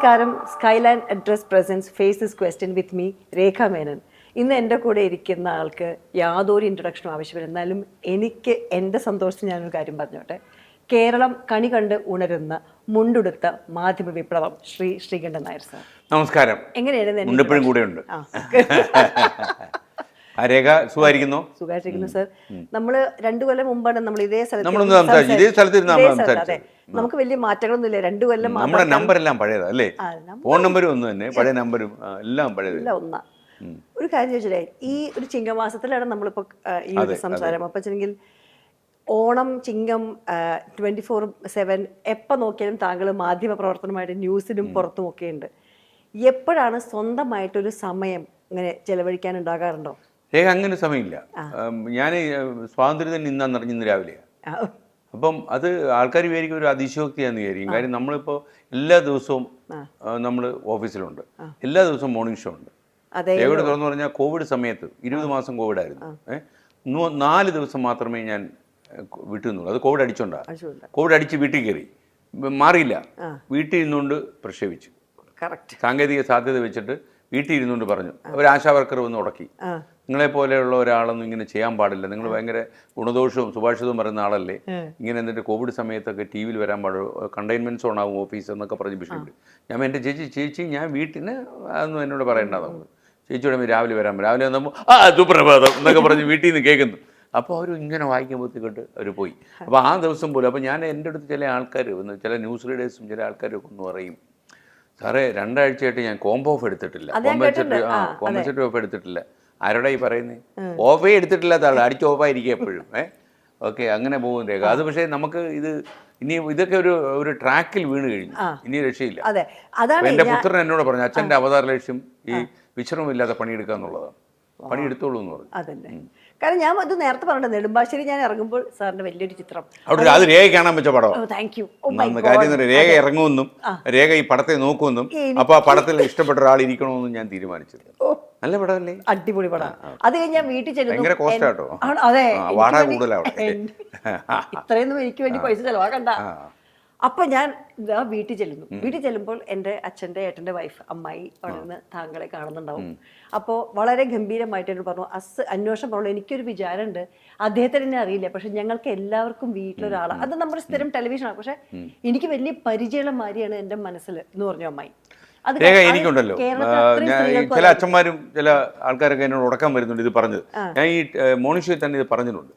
നമസ്കാരം. Skyland address presents face this question with me Rekha Menon. ഇന്ന് എൻ്റെ കൂടെ ഇരിക്കുന്ന ആൾക്ക് യാതൊരു ഇൻട്രൊഡക്ഷനും ആവശ്യമില്ല. എന്നാലും എനിക്ക് എൻ്റെ സന്തോഷത്തിന് ഞാനൊരു കാര്യം പറഞ്ഞോട്ടെ. കേരളം കണി കണ്ട് ഉണരുന്ന മുണ്ടുടുത്ത മാധ്യമ വിപ്ലവം ശ്രീകണ്ഠൻ നായർ സാർ. നമസ്കാരം. എങ്ങനെയാണ്? കൂടെയുണ്ട്. രേഖ സുഖമായിരിക്കുന്നു? സുഖമായിട്ടിരിക്കുന്നു സാർ. നമ്മള് 2 കൊല്ലം മുമ്പാണ് നമ്മൾ ഇതേ സ്ഥലത്ത് നമുക്ക് വലിയ മാറ്റങ്ങളൊന്നും ഇല്ല. 2 കൊല്ലം നമ്മുടെ നമ്പർ എല്ലാം പഴയതാ അല്ലേ? ഫോൺ നമ്പരും ഒന്ന് തന്നെ, പഴയ നമ്പരും എല്ലാം പഴയത്. ഒന്നാ. ഒരു കാര്യം ചോദിച്ചില്ലേ, ഈ ഒരു ചിങ്ങമാസത്തിലാണ് നമ്മളിപ്പോ ഈ ഒരു സംസാരം. അപ്പൊ വെച്ചെങ്കിൽ ഓണം, ചിങ്ങം, 24/7 എപ്പോൾ നോക്കിയാലും താങ്കൾ മാധ്യമ പ്രവർത്തനമായിട്ട് ന്യൂസിലും പുറത്തും ഒക്കെ ഉണ്ട്. എപ്പോഴാണ് സ്വന്തമായിട്ടൊരു സമയം ഇങ്ങനെ ചെലവഴിക്കാൻ ഉണ്ടാകാറുണ്ടോ? രേഖ അങ്ങനെ സമയമില്ല. ഞാൻ സ്വാതന്ത്ര്യത്തിന് ഇന്ന് രാവിലെയാണ്. അപ്പം അത് ആൾക്കാർ വിചാരിക്കും ഒരു അതിശയോക്തിയാന്ന് വിചാരിക്കും. കാര്യം നമ്മളിപ്പോൾ എല്ലാ ദിവസവും നമ്മൾ ഓഫീസിലുണ്ട്, എല്ലാ ദിവസവും മോർണിംഗ് ഷോ ഉണ്ട്. രേഖയോട് തുറന്നു പറഞ്ഞാൽ കോവിഡ് സമയത്ത് 20 മാസം കോവിഡായിരുന്നു. 4 ദിവസം മാത്രമേ ഞാൻ വീട്ടിൽ നിന്നുള്ളൂ. അത് കോവിഡ് അടിച്ചോണ്ടാണ്. കോവിഡ് അടിച്ച് വീട്ടിൽ കയറി, മാറിയില്ല. വീട്ടിൽ ഇരുന്നുകൊണ്ട് പ്രക്ഷേപിച്ചു. സാങ്കേതിക സാധ്യത വെച്ചിട്ട് വീട്ടിൽ ഇരുന്നുകൊണ്ട് പറഞ്ഞു. ഒരു ആശാ വർക്കർ വന്ന് ഉടക്കി, നിങ്ങളെപ്പോലെയുള്ള ഒരാളൊന്നും ഇങ്ങനെ ചെയ്യാൻ പാടില്ല, നിങ്ങൾ ഭയങ്കര ഗുണദോഷവും സുഭാഷിതവും പറയുന്ന ആളല്ലേ, ഇങ്ങനെ എന്നിട്ട് കോവിഡ് സമയത്തൊക്കെ ടി വിയിൽ വരാൻ പാടുള്ളൂ, കണ്ടെയ്ൻമെൻറ്റ് സോൺ ആവും ഓഫീസ് എന്നൊക്കെ പറഞ്ഞ് വിഷയമുണ്ട്. ഞാൻ എൻ്റെ ചേച്ചി ഞാൻ വീട്ടിന് അതൊന്നും എന്നോട് പറയേണ്ടതാണ്. ചേച്ചിയോടെ രാവിലെ വരാൻ രാവിലെ വന്നപ്പോൾ സുപ്രഭാതം എന്നൊക്കെ പറഞ്ഞ് വീട്ടിൽ നിന്ന് കേൾക്കുന്നു. അപ്പോൾ അവർ ഇങ്ങനെ വായിക്കുമ്പോഴത്തേക്കിട്ട് അവർ പോയി. അപ്പോൾ ആ ദിവസം പോലും അപ്പോൾ ഞാൻ എൻ്റെ അടുത്ത് ചില ആൾക്കാർ വന്ന്, ചില ന്യൂസ് റീഡേഴ്സും ചില ആൾക്കാരൊക്കെ ഒന്ന് പറയും, സാറേ 2 ആഴ്ചയായിട്ട് ഞാൻ കോംബോ ഓഫ് എടുത്തിട്ടില്ല, കോമ്പൻസേറ്ററി ഓഫ് എടുത്തിട്ടില്ല. ആരോടാ ഈ പറയുന്നത്? ഓഫേ എടുത്തിട്ടില്ലാത്ത ആൾ അടിച്ച് ഓഫായിരിക്കും എപ്പോഴും. ഓക്കെ, അങ്ങനെ പോകും രേഖ. അത് പക്ഷേ നമുക്ക് ഇനി ഇതൊക്കെ ഒരു ട്രാക്കിൽ വീണ് കഴിഞ്ഞു, ഇനി രക്ഷയില്ല. എൻ്റെ പുത്രൻ എന്നോട് പറഞ്ഞു, അച്ഛൻ്റെ അവതാര ലക്ഷ്യം ഈ വിശ്രമമില്ലാതെ പണിയെടുക്കുക എന്നുള്ളതാണ്. പണിയെടുത്തോളൂ എന്ന് പറഞ്ഞു. അതന്നെ. കാരണം ഞാൻ അത് നേരത്തെ പറഞ്ഞത്, നെടുമ്പാശ്ശേരി ഞാൻ ഇറങ്ങുമ്പോൾ സാറിന്റെ വലിയൊരു ചിത്രം അവിടെ അത് രേഖ കാണാൻ വെച്ച പടം. Thank you. കാര്യം രേഖ ഇറങ്ങുമെന്നും രേഖ ഈ പടത്തെ നോക്കുമെന്നും അപ്പൊ ആ പടത്തിൽ ഇഷ്ടപ്പെട്ട ഒരാൾ ഇരിക്കണമെന്നും ഞാൻ തീരുമാനിച്ചത്. നല്ല പടമല്ലേ? അടിപൊളി പടം. അത് കഴിഞ്ഞ് ഞാൻ വീട്ടിൽ ചെല്ലുന്നു. ഭയങ്കര കോസ്റ്റ് ആട്ടോ. അതെ, വാടക കൂടുതലാണ്. ഇത്രയൊന്നും എനിക്ക് വേണ്ടി പൈസ ചെലവാക്കണ്ട. അപ്പൊ ഞാൻ വീട്ടിൽ ചെല്ലുന്നു. വീട്ടിൽ ചെല്ലുമ്പോൾ എൻ്റെ അച്ഛൻ്റെ ഏട്ടൻ്റെ വൈഫ് അമ്മായി അവിടെ നിന്ന് താങ്കളെ കാണുന്നുണ്ടാവും. അപ്പോൾ വളരെ ഗംഭീരമായിട്ട് എന്നോട് പറഞ്ഞു, അന്വേഷണം പറഞ്ഞു, എനിക്കൊരു വിചാരമുണ്ട്, അദ്ദേഹത്തിന് എന്നെ അറിയില്ല, പക്ഷെ ഞങ്ങൾക്ക് എല്ലാവർക്കും വീട്ടിലൊരാളാണ്, അത് നമ്മുടെ സ്ഥിരം ടെലിവിഷനാണ്, പക്ഷെ എനിക്ക് വലിയ പരിചയമുള്ള മാതിരിയാണ് എൻ്റെ മനസ്സിൽ എന്ന് പറഞ്ഞു അമ്മായി. എനിക്കുണ്ടല്ലോ, ചില അച്ഛന്മാരും ചില ആൾക്കാരൊക്കെ എന്നോട് ഉടക്കാൻ വരുന്നുണ്ട് ഇത് പറഞ്ഞത്. ഞാൻ ഈ മോർണിംഗ് ഷോയിൽ തന്നെ ഇത് പറഞ്ഞിട്ടുണ്ട്.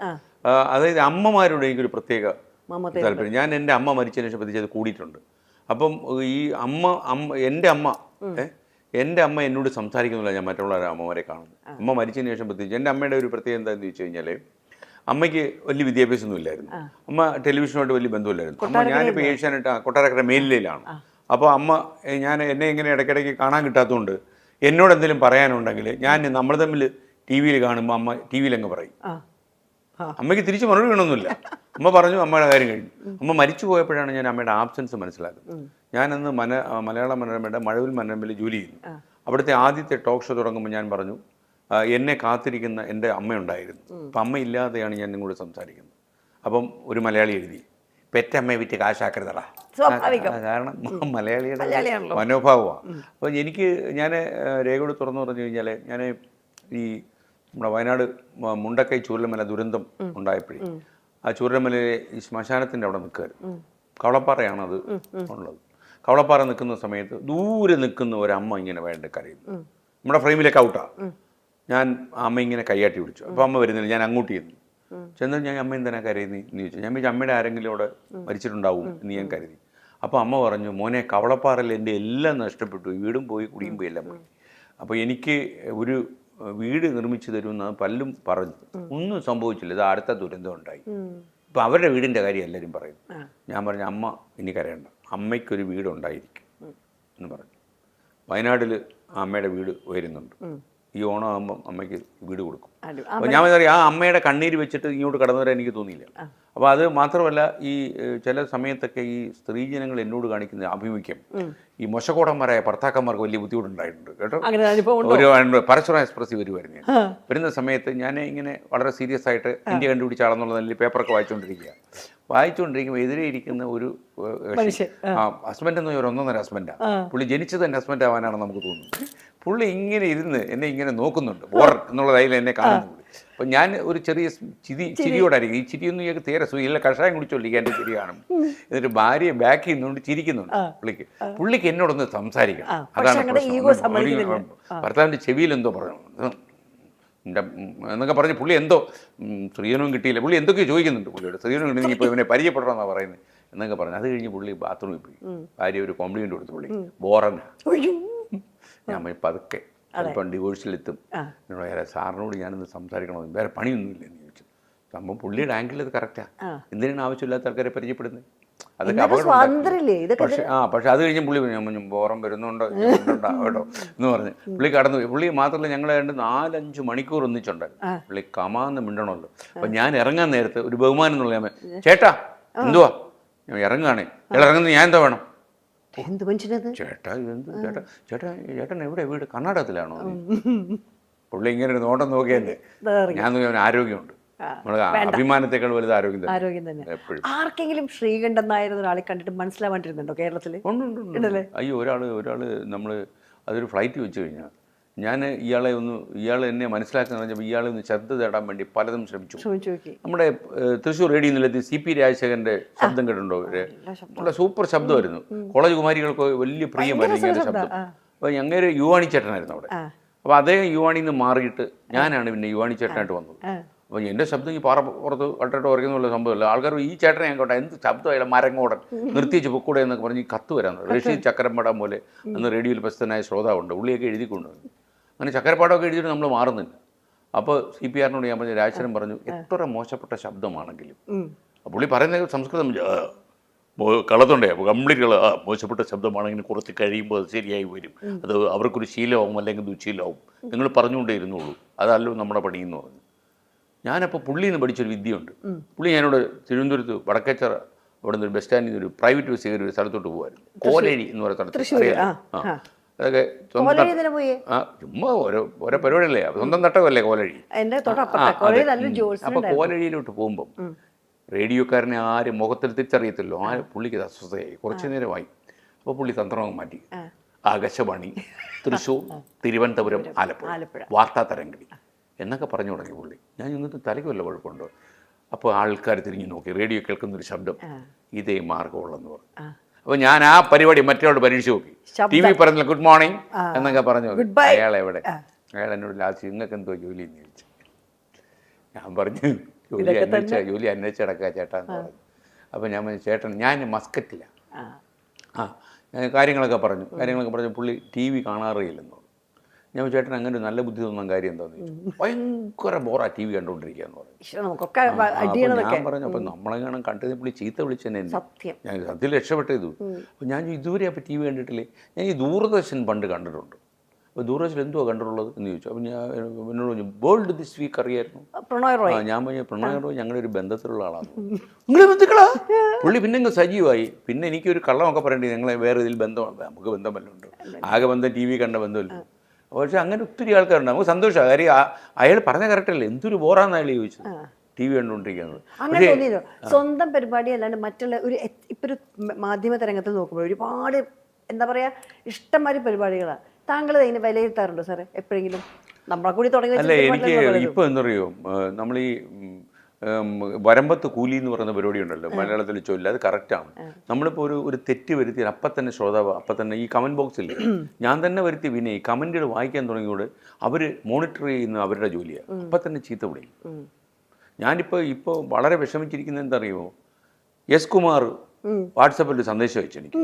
അതായത് അമ്മമാരോട് എനിക്കൊരു പ്രത്യേക താല്പര്യം. ഞാൻ എൻ്റെ അമ്മ മരിച്ചതിന് ശേഷം പ്രത്യേകിച്ച് അത് കൂടിയിട്ടുണ്ട്. അപ്പം ഈ എൻ്റെ അമ്മ എന്നോട് സംസാരിക്കുന്നില്ല, ഞാൻ മറ്റുള്ള അമ്മമാരെ കാണുന്നു. അമ്മ മരിച്ചതിന് ശേഷം പ്രത്യേകിച്ച് എൻ്റെ അമ്മയുടെ ഒരു പ്രത്യേകത എന്താണെന്ന് ചോദിച്ചു കഴിഞ്ഞാൽ, അമ്മയ്ക്ക് വലിയ വിദ്യാഭ്യാസമൊന്നും ഇല്ലായിരുന്നു. അമ്മ ടെലിവിഷനുമായിട്ട് വലിയ ബന്ധമില്ലായിരുന്നു. അമ്മ ഞാനിപ്പോൾ ഏഷ്യാനെട്ട് കൊട്ടാരക്കര മേലിലയിലാണ്. അപ്പോൾ അമ്മ എന്നെ ഇങ്ങനെ ഇടയ്ക്കിടയ്ക്ക് കാണാൻ കിട്ടാത്തതുകൊണ്ട് എന്നോട് എന്തെങ്കിലും പറയാനുണ്ടെങ്കിൽ നമ്മൾ തമ്മിൽ ടി വിയിൽ കാണുമ്പോൾ അമ്മ ടി വിയിൽ അങ്ങ് പറയും. അമ്മയ്ക്ക് തിരിച്ച് മറുപടി വേണമെന്നില്ല. അമ്മ പറഞ്ഞു, അമ്മയുടെ കാര്യം കഴിഞ്ഞു. അമ്മ മരിച്ചു പോയപ്പോഴാണ് ഞാൻ അമ്മയുടെ ആബ്സെൻസ് മനസ്സിലാക്കുന്നത്. ഞാനന്ന് മലയാള മനോരമയുടെ മഴവിൽ മനോരമയിൽ ജോലി ചെയ്യുന്നു. അവിടുത്തെ ആദ്യത്തെ ടോക്ക് ഷോ തുടങ്ങുമ്പോൾ ഞാൻ പറഞ്ഞു, എന്നെ കാത്തിരിക്കുന്ന എൻ്റെ അമ്മയുണ്ടായിരുന്നു, അപ്പം അമ്മ ഇല്ലാതെയാണ് ഞാൻ നിങ്ങളോട് സംസാരിക്കുന്നത്. അപ്പം ഒരു മലയാളി എഴുതി, പെറ്റമ്മയെ വിറ്റ് കാശാക്കരുതടാ. കാരണം മലയാളിയുടെ മനോഭാവമാണ്. അപ്പം ഞാൻ രേഖയോട് തുറന്നു പറഞ്ഞു കഴിഞ്ഞാൽ, ഞാൻ ഈ നമ്മുടെ വയനാട് മുണ്ടക്കൈ ചൂരൽമല ദുരന്തം ഉണ്ടായപ്പോഴേ ആ ചൂരൽമലയിലെ ഈ ശ്മശാനത്തിൻ്റെ അവിടെ നിൽക്കുകയായിരുന്നു. കവളപ്പാറയാണ് അത് ഉള്ളത്. കവളപ്പാറ നിൽക്കുന്ന സമയത്ത് ദൂരെ നിൽക്കുന്ന ഒരമ്മ ഇങ്ങനെ വേണ്ട കരയുന്നു. നമ്മുടെ ഫ്രെയിമിലേക്ക് ഔട്ടാണ്. ഞാൻ അമ്മ ഇങ്ങനെ കൈയാട്ടി പിടിച്ചു. അപ്പോൾ അമ്മ വരുന്നില്ല. ഞാൻ അങ്ങോട്ട് ചെന്നു. ചെന്നാൽ ഞാൻ അമ്മ എന്തിനാ കരയുന്നത് എന്ന് ചോദിച്ചു. ഞാൻ വിചാരിച്ചു അമ്മയുടെ ആരെങ്കിലും അവിടെ മരിച്ചിട്ടുണ്ടാവും എന്ന് ഞാൻ കരുതി. അപ്പോൾ അമ്മ പറഞ്ഞു, മോനെ, കവളപ്പാറയിൽ എൻ്റെ എല്ലാം നഷ്ടപ്പെട്ടു, വീടും പോയി കുടിയും പോയി എല്ലാം പോയി. അപ്പോൾ എനിക്ക് ഒരു വീട് നിർമ്മിച്ചു തരുമെന്ന് പലരും പറഞ്ഞു. ഒന്നും സംഭവിച്ചില്ല, ഇത് അടുത്ത ദുരന്തം ഉണ്ടായി. ഇപ്പം അവരുടെ വീടിൻ്റെ കാര്യം എല്ലാവരും പറയുന്നു. ഞാൻ പറഞ്ഞു, അമ്മ ഇനി കരയണ്ട, അമ്മയ്ക്കൊരു വീടുണ്ടായിരിക്കും എന്ന് പറഞ്ഞു. വയനാട്ടിൽ അമ്മയുടെ വീട് ഉയരുന്നുണ്ട്. ഈ ഓണം ആകുമ്പം അമ്മയ്ക്ക് വീട് കൊടുക്കും. അപ്പോൾ ഞാൻ പറയാം, ആ അമ്മയുടെ കണ്ണീര് വെച്ചിട്ട് ഇങ്ങോട്ട് കടന്നു വരാൻ എനിക്ക് തോന്നിയില്ല. അപ്പോൾ അത് മാത്രമല്ല, ഈ ചില സമയത്തൊക്കെ ഈ സ്ത്രീജനങ്ങൾ എന്നോട് കാണിക്കുന്ന ആഭിമുഖ്യം ഈ മോശക്കോടന്മാരായ ഭർത്താക്കന്മാർക്ക് വലിയ ബുദ്ധിമുട്ടുണ്ടായിട്ടുണ്ട് കേട്ടോ. ഒരു പരസ്പരം എക്സ്പ്രസീവ് വരുന്ന സമയത്ത് ഞാൻ ഇങ്ങനെ വളരെ സീരിയസ് ആയിട്ട് ഇന്ത്യ കണ്ടുപിടിച്ച ആളെന്നുള്ള നിലയിൽ പേപ്പറൊക്കെ വായിച്ചുകൊണ്ടിരിക്കുക. വായിച്ചുകൊണ്ടിരിക്കുമ്പോൾ എതിരെ ഇരിക്കുന്ന ഒരു ഹസ്ബൻഡ് എന്ന് ഒരു ഒന്നൊന്നര ഹസ്ബൻഡാണ്. പുള്ളി ജനിച്ചത് തന്നെ ഹസ്ബൻഡ് ആവാനാണ് നമുക്ക് തോന്നുന്നത്. പുള്ളി ഇങ്ങനെ ഇരുന്ന് എന്നെ ഇങ്ങനെ നോക്കുന്നുണ്ട്, ബോർ എന്നുള്ളതായി എന്നെ കാണുന്നുണ്ട്. അപ്പം ഞാൻ ഒരു ചെറിയ ചിരിയോടായിരിക്കും. ഈ ചിരിയൊന്നും ഞങ്ങൾക്ക് തീരെ സുഖമില്ല, കഷായം കുടിച്ചോണ്ടിരിക്കുക എൻ്റെ ചിരി കാണും. എന്നിട്ട് ഭാര്യയെ ബാക്ക് ചെയ്യുന്നുണ്ട്, ചിരിക്കുന്നുണ്ട്. പുള്ളിക്ക് എന്നോടൊന്ന് സംസാരിക്കണം, അതാണ് പ്രശ്നം. ഭർത്താവിൻ്റെ ചെവിയിൽ എന്തോ പറഞ്ഞു എന്നൊക്കെ പറഞ്ഞ് പുള്ളി എന്തോ സ്ത്രീധനവും കിട്ടിയില്ല, പുള്ളി എന്തൊക്കെയോ ചോദിക്കുന്നുണ്ട് പുള്ളിയോട്. സ്ത്രീധനം കിട്ടി ഇപ്പോൾ ഇവനെ പരിചയപ്പെടണമെന്നാണ് പറയുന്നത് എന്നൊക്കെ പറഞ്ഞു. അത് കഴിഞ്ഞ് പുള്ളി ബാത്റൂമിൽ പോയി. ഭാര്യ ഒരു കോംപ്ലിമെൻ്റ് കൊടുത്തു. പുള്ളി ബോറന്ന. ഞാൻ പതുക്കെ ഇപ്പം ഡിവോഴ്സിലെത്തും, എന്നോട് സാറിനോട് ഞാനൊന്ന് സംസാരിക്കണമെന്ന്, വേറെ പണിയൊന്നുമില്ല എന്ന് ചോദിച്ചു. സംഭവം പുള്ളിയുടെ ആംഗിൾ അത് കറക്റ്റാണ്. എന്തിനാണ് ആവശ്യമില്ലാത്ത ആൾക്കാരെ പരിചയപ്പെടുന്നത്? അതൊക്കെ അപകടം. പക്ഷെ അത് കഴിഞ്ഞ് പുള്ളി ബോറം വരുന്നുണ്ടോ കേട്ടോ എന്ന് പറഞ്ഞ് പുള്ളി കടന്നു പോയി. പുള്ളി മാത്രമല്ല, ഞങ്ങൾ 4-5 മണിക്കൂർ ഒന്നിച്ചുണ്ടായിരുന്നു. പുള്ളി കമാന്ന് മിണ്ടണമല്ലോ. അപ്പം ഞാൻ ഇറങ്ങാൻ നേരത്ത് ഒരു ബഹുമാനം എന്നുള്ള, ചേട്ടാ എന്തുവാ ഞാൻ ഇറങ്ങുകയാണേ, ഇറങ്ങുന്നത് ഞാൻ എന്താ വേണം? ചേട്ടാ ഇതെന്ത് ചേട്ടാ, ചേട്ടൻ എവിടെ വീട്? കർണാടകത്തിലാണോ? പുള്ളി ഇങ്ങനെ ഒരു നോട്ടം നോക്കിയല്ലേ. ഞാൻ നോക്കിയാൽ ആരോഗ്യമുണ്ട്, അഭിമാനത്തെക്കാൾ വലുത് ആരോഗ്യം തന്നെ. ആർക്കെങ്കിലും ശ്രീകണ്ഠൻ നായർ ഒരാളെ കണ്ടിട്ട് മനസ്സിലാവാണ്ടിരുന്നുണ്ടോ കേരളത്തിൽ? ഉണ്ടല്ലേ? അയ്യോ, ഒരാൾ നമ്മൾ അതൊരു ഫ്ലൈറ്റ് വെച്ച് കഴിഞ്ഞാൽ ഞാൻ ഇയാൾ എന്നെ മനസ്സിലാക്കുന്ന പറഞ്ഞപ്പോൾ ഇയാളെ ഒന്ന് ശ്രദ്ധ തേടാൻ വേണ്ടി പലതും ശ്രമിച്ചു. നമ്മുടെ തൃശ്ശൂർ റേഡിയോ നിലയത്തിൽ CP രാജശേഖരൻ്റെ ശബ്ദം കേട്ടിട്ടുണ്ടോ? നല്ല സൂപ്പർ ശബ്ദമായിരുന്നു. കോളേജ് കുമാരികൾക്ക് വലിയ പ്രിയമായിരുന്നു ഇങ്ങനെ ശബ്ദം. അപ്പോൾ ഞങ്ങൾ യുവാണി ചേട്ടനായിരുന്നു അവിടെ. അപ്പോൾ അതേ യുവാണിയിൽ നിന്ന് മാറിയിട്ട് ഞാനാണ് പിന്നെ യുവാണി ചേട്ടനായിട്ട് വന്നത്. അപ്പോൾ എൻ്റെ ശബ്ദം ഈ പുറത്ത് കട്ടിട്ട് ഉറയ്ക്കുന്നുള്ള സംഭവമല്ല. ആൾക്കാർ ഈ ചേട്ടനെ ഞാൻ കേട്ടോ, എന്ത് ശബ്ദമായാലും മരങ്ങോടൻ നിർത്തിച്ച് പൊക്കൂടെ എന്നൊക്കെ പറഞ്ഞ് കത്ത് വരാൻ റഷീദ് ചക്കരപ്പാടം പോലെ അന്ന് റേഡിയോയിൽ പ്രസിദ്ധനായ ശ്രോതാവുണ്ട്, പുള്ളിയൊക്കെ എഴുതിക്കൊണ്ടുവന്നു. അങ്ങനെ ചക്കരപ്പാടമൊക്കെ എഴുതിയിട്ട് നമ്മൾ മാറുന്നില്ല. അപ്പോൾ CPRനോട് ഞാൻ പറഞ്ഞു, രാജേശ്വരൻ പറഞ്ഞു, എത്ര മോശപ്പെട്ട ശബ്ദമാണെങ്കിലും, പുള്ളി പറയുന്നത് സംസ്കൃതം കളത്തുണ്ടേ, കംപ്ലീറ്റ് മോശപ്പെട്ട ശബ്ദമാണെങ്കിൽ കുറച്ച് കഴിയുമ്പോൾ അത് ശരിയായി വരും, അത് അവർക്കൊരു ശീലമാവും അല്ലെങ്കിൽ ദുശീലമാവും, നിങ്ങൾ പറഞ്ഞുകൊണ്ടേ ഇരുന്നുള്ളൂ, അതല്ലോ നമ്മുടെ പണിയെന്ന് പറഞ്ഞു. ഞാനപ്പോൾ പുള്ളിയിൽ നിന്ന് പഠിച്ചൊരു വിദ്യയുണ്ട്. പുള്ളി ഞാനോട് തിരുവനന്തപുരത്ത് വടക്കേച്ചറ അവിടെ നിന്ന് ഒരു ബസ് സ്റ്റാൻഡിൽ നിന്ന് ഒരു പ്രൈവറ്റ് ബസ് കയറി ഒരു സ്ഥലത്തോട്ട് പോകുമായിരുന്നു, കോലേരി എന്ന് പറയുന്ന സ്ഥലത്ത്. അതൊക്കെ ചുമ്മാ ഓരോ പരിപാടിയല്ലേ, സ്വന്തം തട്ടമല്ലേ കോലഴി. അപ്പോൾ കോലഴിയിലോട്ട് പോകുമ്പം റേഡിയോക്കാരനെ ആരും മുഖത്തിൽ തിരിച്ചറിയത്തില്ലോ. പുള്ളിക്ക് അസ്വസ്ഥയായി, കുറച്ചു നേരമായി. അപ്പോൾ പുള്ളി തന്ത്രം മാറ്റി, ആകാശവാണി തൃശ്ശൂർ, തിരുവനന്തപുരം, ആലപ്പുഴ വാർത്താ തരംഗിണി എന്നൊക്കെ പറഞ്ഞു തുടങ്ങി പുള്ളി. ഞാൻ ഇന്നത്തെ തലയ്ക്ക് വല്ല കുഴപ്പമുണ്ടോ? അപ്പോൾ ആൾക്കാർ തിരിഞ്ഞു നോക്കി, റേഡിയോ കേൾക്കുന്നൊരു ശബ്ദം, ഇതേ മാർഗമുള്ളെന്ന് പറഞ്ഞു. അപ്പോൾ ഞാൻ ആ പരിപാടി മറ്റൊരാളോട് പരീക്ഷ നോക്കി. TV പറഞ്ഞില്ല ഗുഡ് മോർണിംഗ് എന്നൊക്കെ പറഞ്ഞു. അയാൾ എവിടെ? അയാൾ എന്നോട് ലാസ്റ്റ് നിങ്ങൾക്ക് എന്തോ ജോലി എന്ന് ചോദിച്ചു. ഞാൻ പറഞ്ഞു ജോലി അന്വേഷിച്ചടക്കുക ചേട്ടാ എന്ന് പറഞ്ഞു. അപ്പോൾ ഞാൻ പറഞ്ഞു, ചേട്ടൻ ഞാൻ മസ്കറ്റിലാണ്. ഞാൻ കാര്യങ്ങളൊക്കെ പറഞ്ഞു. പുള്ളി TV കാണാറില്ലെന്ന് പറഞ്ഞു. ഞാൻ ചേട്ടൻ അങ്ങനെ ഒരു നല്ല ബുദ്ധി തോന്നുന്ന കാര്യം എന്താണെന്ന് ചോദിച്ചു. ഭയങ്കര ബോറാ TV കണ്ടുകൊണ്ടിരിക്കുകയെന്ന് പറഞ്ഞു. ഞാൻ പറഞ്ഞു, അപ്പം നമ്മളെ കാണാൻ കണ്ടത് പുള്ളി ചീത്ത വിളിച്ചെന്നെ. ഞാൻ സത്യത്തിൽ രക്ഷപ്പെട്ടത്. അപ്പോൾ ഞാൻ ഇതുവരെ അപ്പോൾ TV കണ്ടിട്ടില്ലേ? ഞാൻ ഈ ദൂരദർശൻ പണ്ട് കണ്ടിട്ടുണ്ട്. അപ്പോൾ ദൂരദർശൻ എന്തുവാ കണ്ടിട്ടുള്ളത് എന്ന് ചോദിച്ചു. അപ്പോൾ ഞാൻ എന്നോട് പറഞ്ഞു വേൾഡ് ദിസ് വീക്ക് അറിയായിരുന്നു. ഞാൻ പറഞ്ഞു പ്രണോയ് റോയ് ഞങ്ങളുടെ ഒരു ബന്ധത്തിലുള്ള ആളാണ്. നിങ്ങൾ ബന്ധുക്കളാ? പുള്ളി പിന്നെ സജീവമായി. പിന്നെ എനിക്കൊരു കള്ളമൊക്കെ പറയേണ്ടി, ഞങ്ങളെ വേറെ ഇതിൽ ബന്ധമാണ്, നമുക്ക് ബന്ധം വല്ലതും ഉണ്ട്, ആകെ ബന്ധം TV കണ്ട ബന്ധമല്ലോ. പക്ഷെ അങ്ങനെ ഒത്തിരി ആൾക്കാരുണ്ട്, നമുക്ക് സന്തോഷമാണ്. കാര്യം അയാൾ പറഞ്ഞ കറക്റ്റല്ലേ, എന്തൊരു ബോറാന്ന് അയാൾ ചോദിച്ചത് TV കണ്ടുകൊണ്ടിരിക്കുന്നത്. അങ്ങനെ തോന്നിയോ? സ്വന്തം പരിപാടി അല്ലാണ്ട് മറ്റുള്ള ഇപ്പൊ ഒരു മാധ്യമ തരംഗത്തിൽ നോക്കുമ്പോൾ ഒരുപാട് എന്താ പറയാ ഇഷ്ടംമാതിരി പരിപാടികളാണ്. താങ്കൾ അതിനെ വിലയിരുത്താറുണ്ടോ സാറേ എപ്പോഴെങ്കിലും? നമ്മളെ കൂടി തുടങ്ങി. അല്ല, എനിക്ക് ഇപ്പൊ എന്തറിയോ, നമ്മൾ ഈ വരമ്പത്ത് കൂലി എന്ന് പറയുന്ന പരിപാടി ഉണ്ടല്ലോ, മലയാളത്തിൽ ചൊല്ല, അത് കറക്റ്റാണ്. നമ്മളിപ്പോൾ ഒരു തെറ്റ് വരുത്തിയാൽ അപ്പം തന്നെ ശ്രോതാവ് അപ്പം തന്നെ ഈ കമൻറ്റ് ബോക്സിൽ ഞാൻ തന്നെ വരുത്തി പിന്നെ ഈ കമൻറ്റുകൾ വായിക്കാൻ തുടങ്ങിയോട് അവർ മോണിറ്റർ ചെയ്യുന്ന അവരുടെ ജോലിയാണ്, അപ്പം തന്നെ ചീത്ത വിളിക്കും. ഞാനിപ്പോൾ വളരെ വിഷമിച്ചിരിക്കുന്നത് എന്താ അറിയുമോ? എസ് കുമാർ വാട്സപ്പിൽ സന്ദേശം അയച്ചു എനിക്ക്.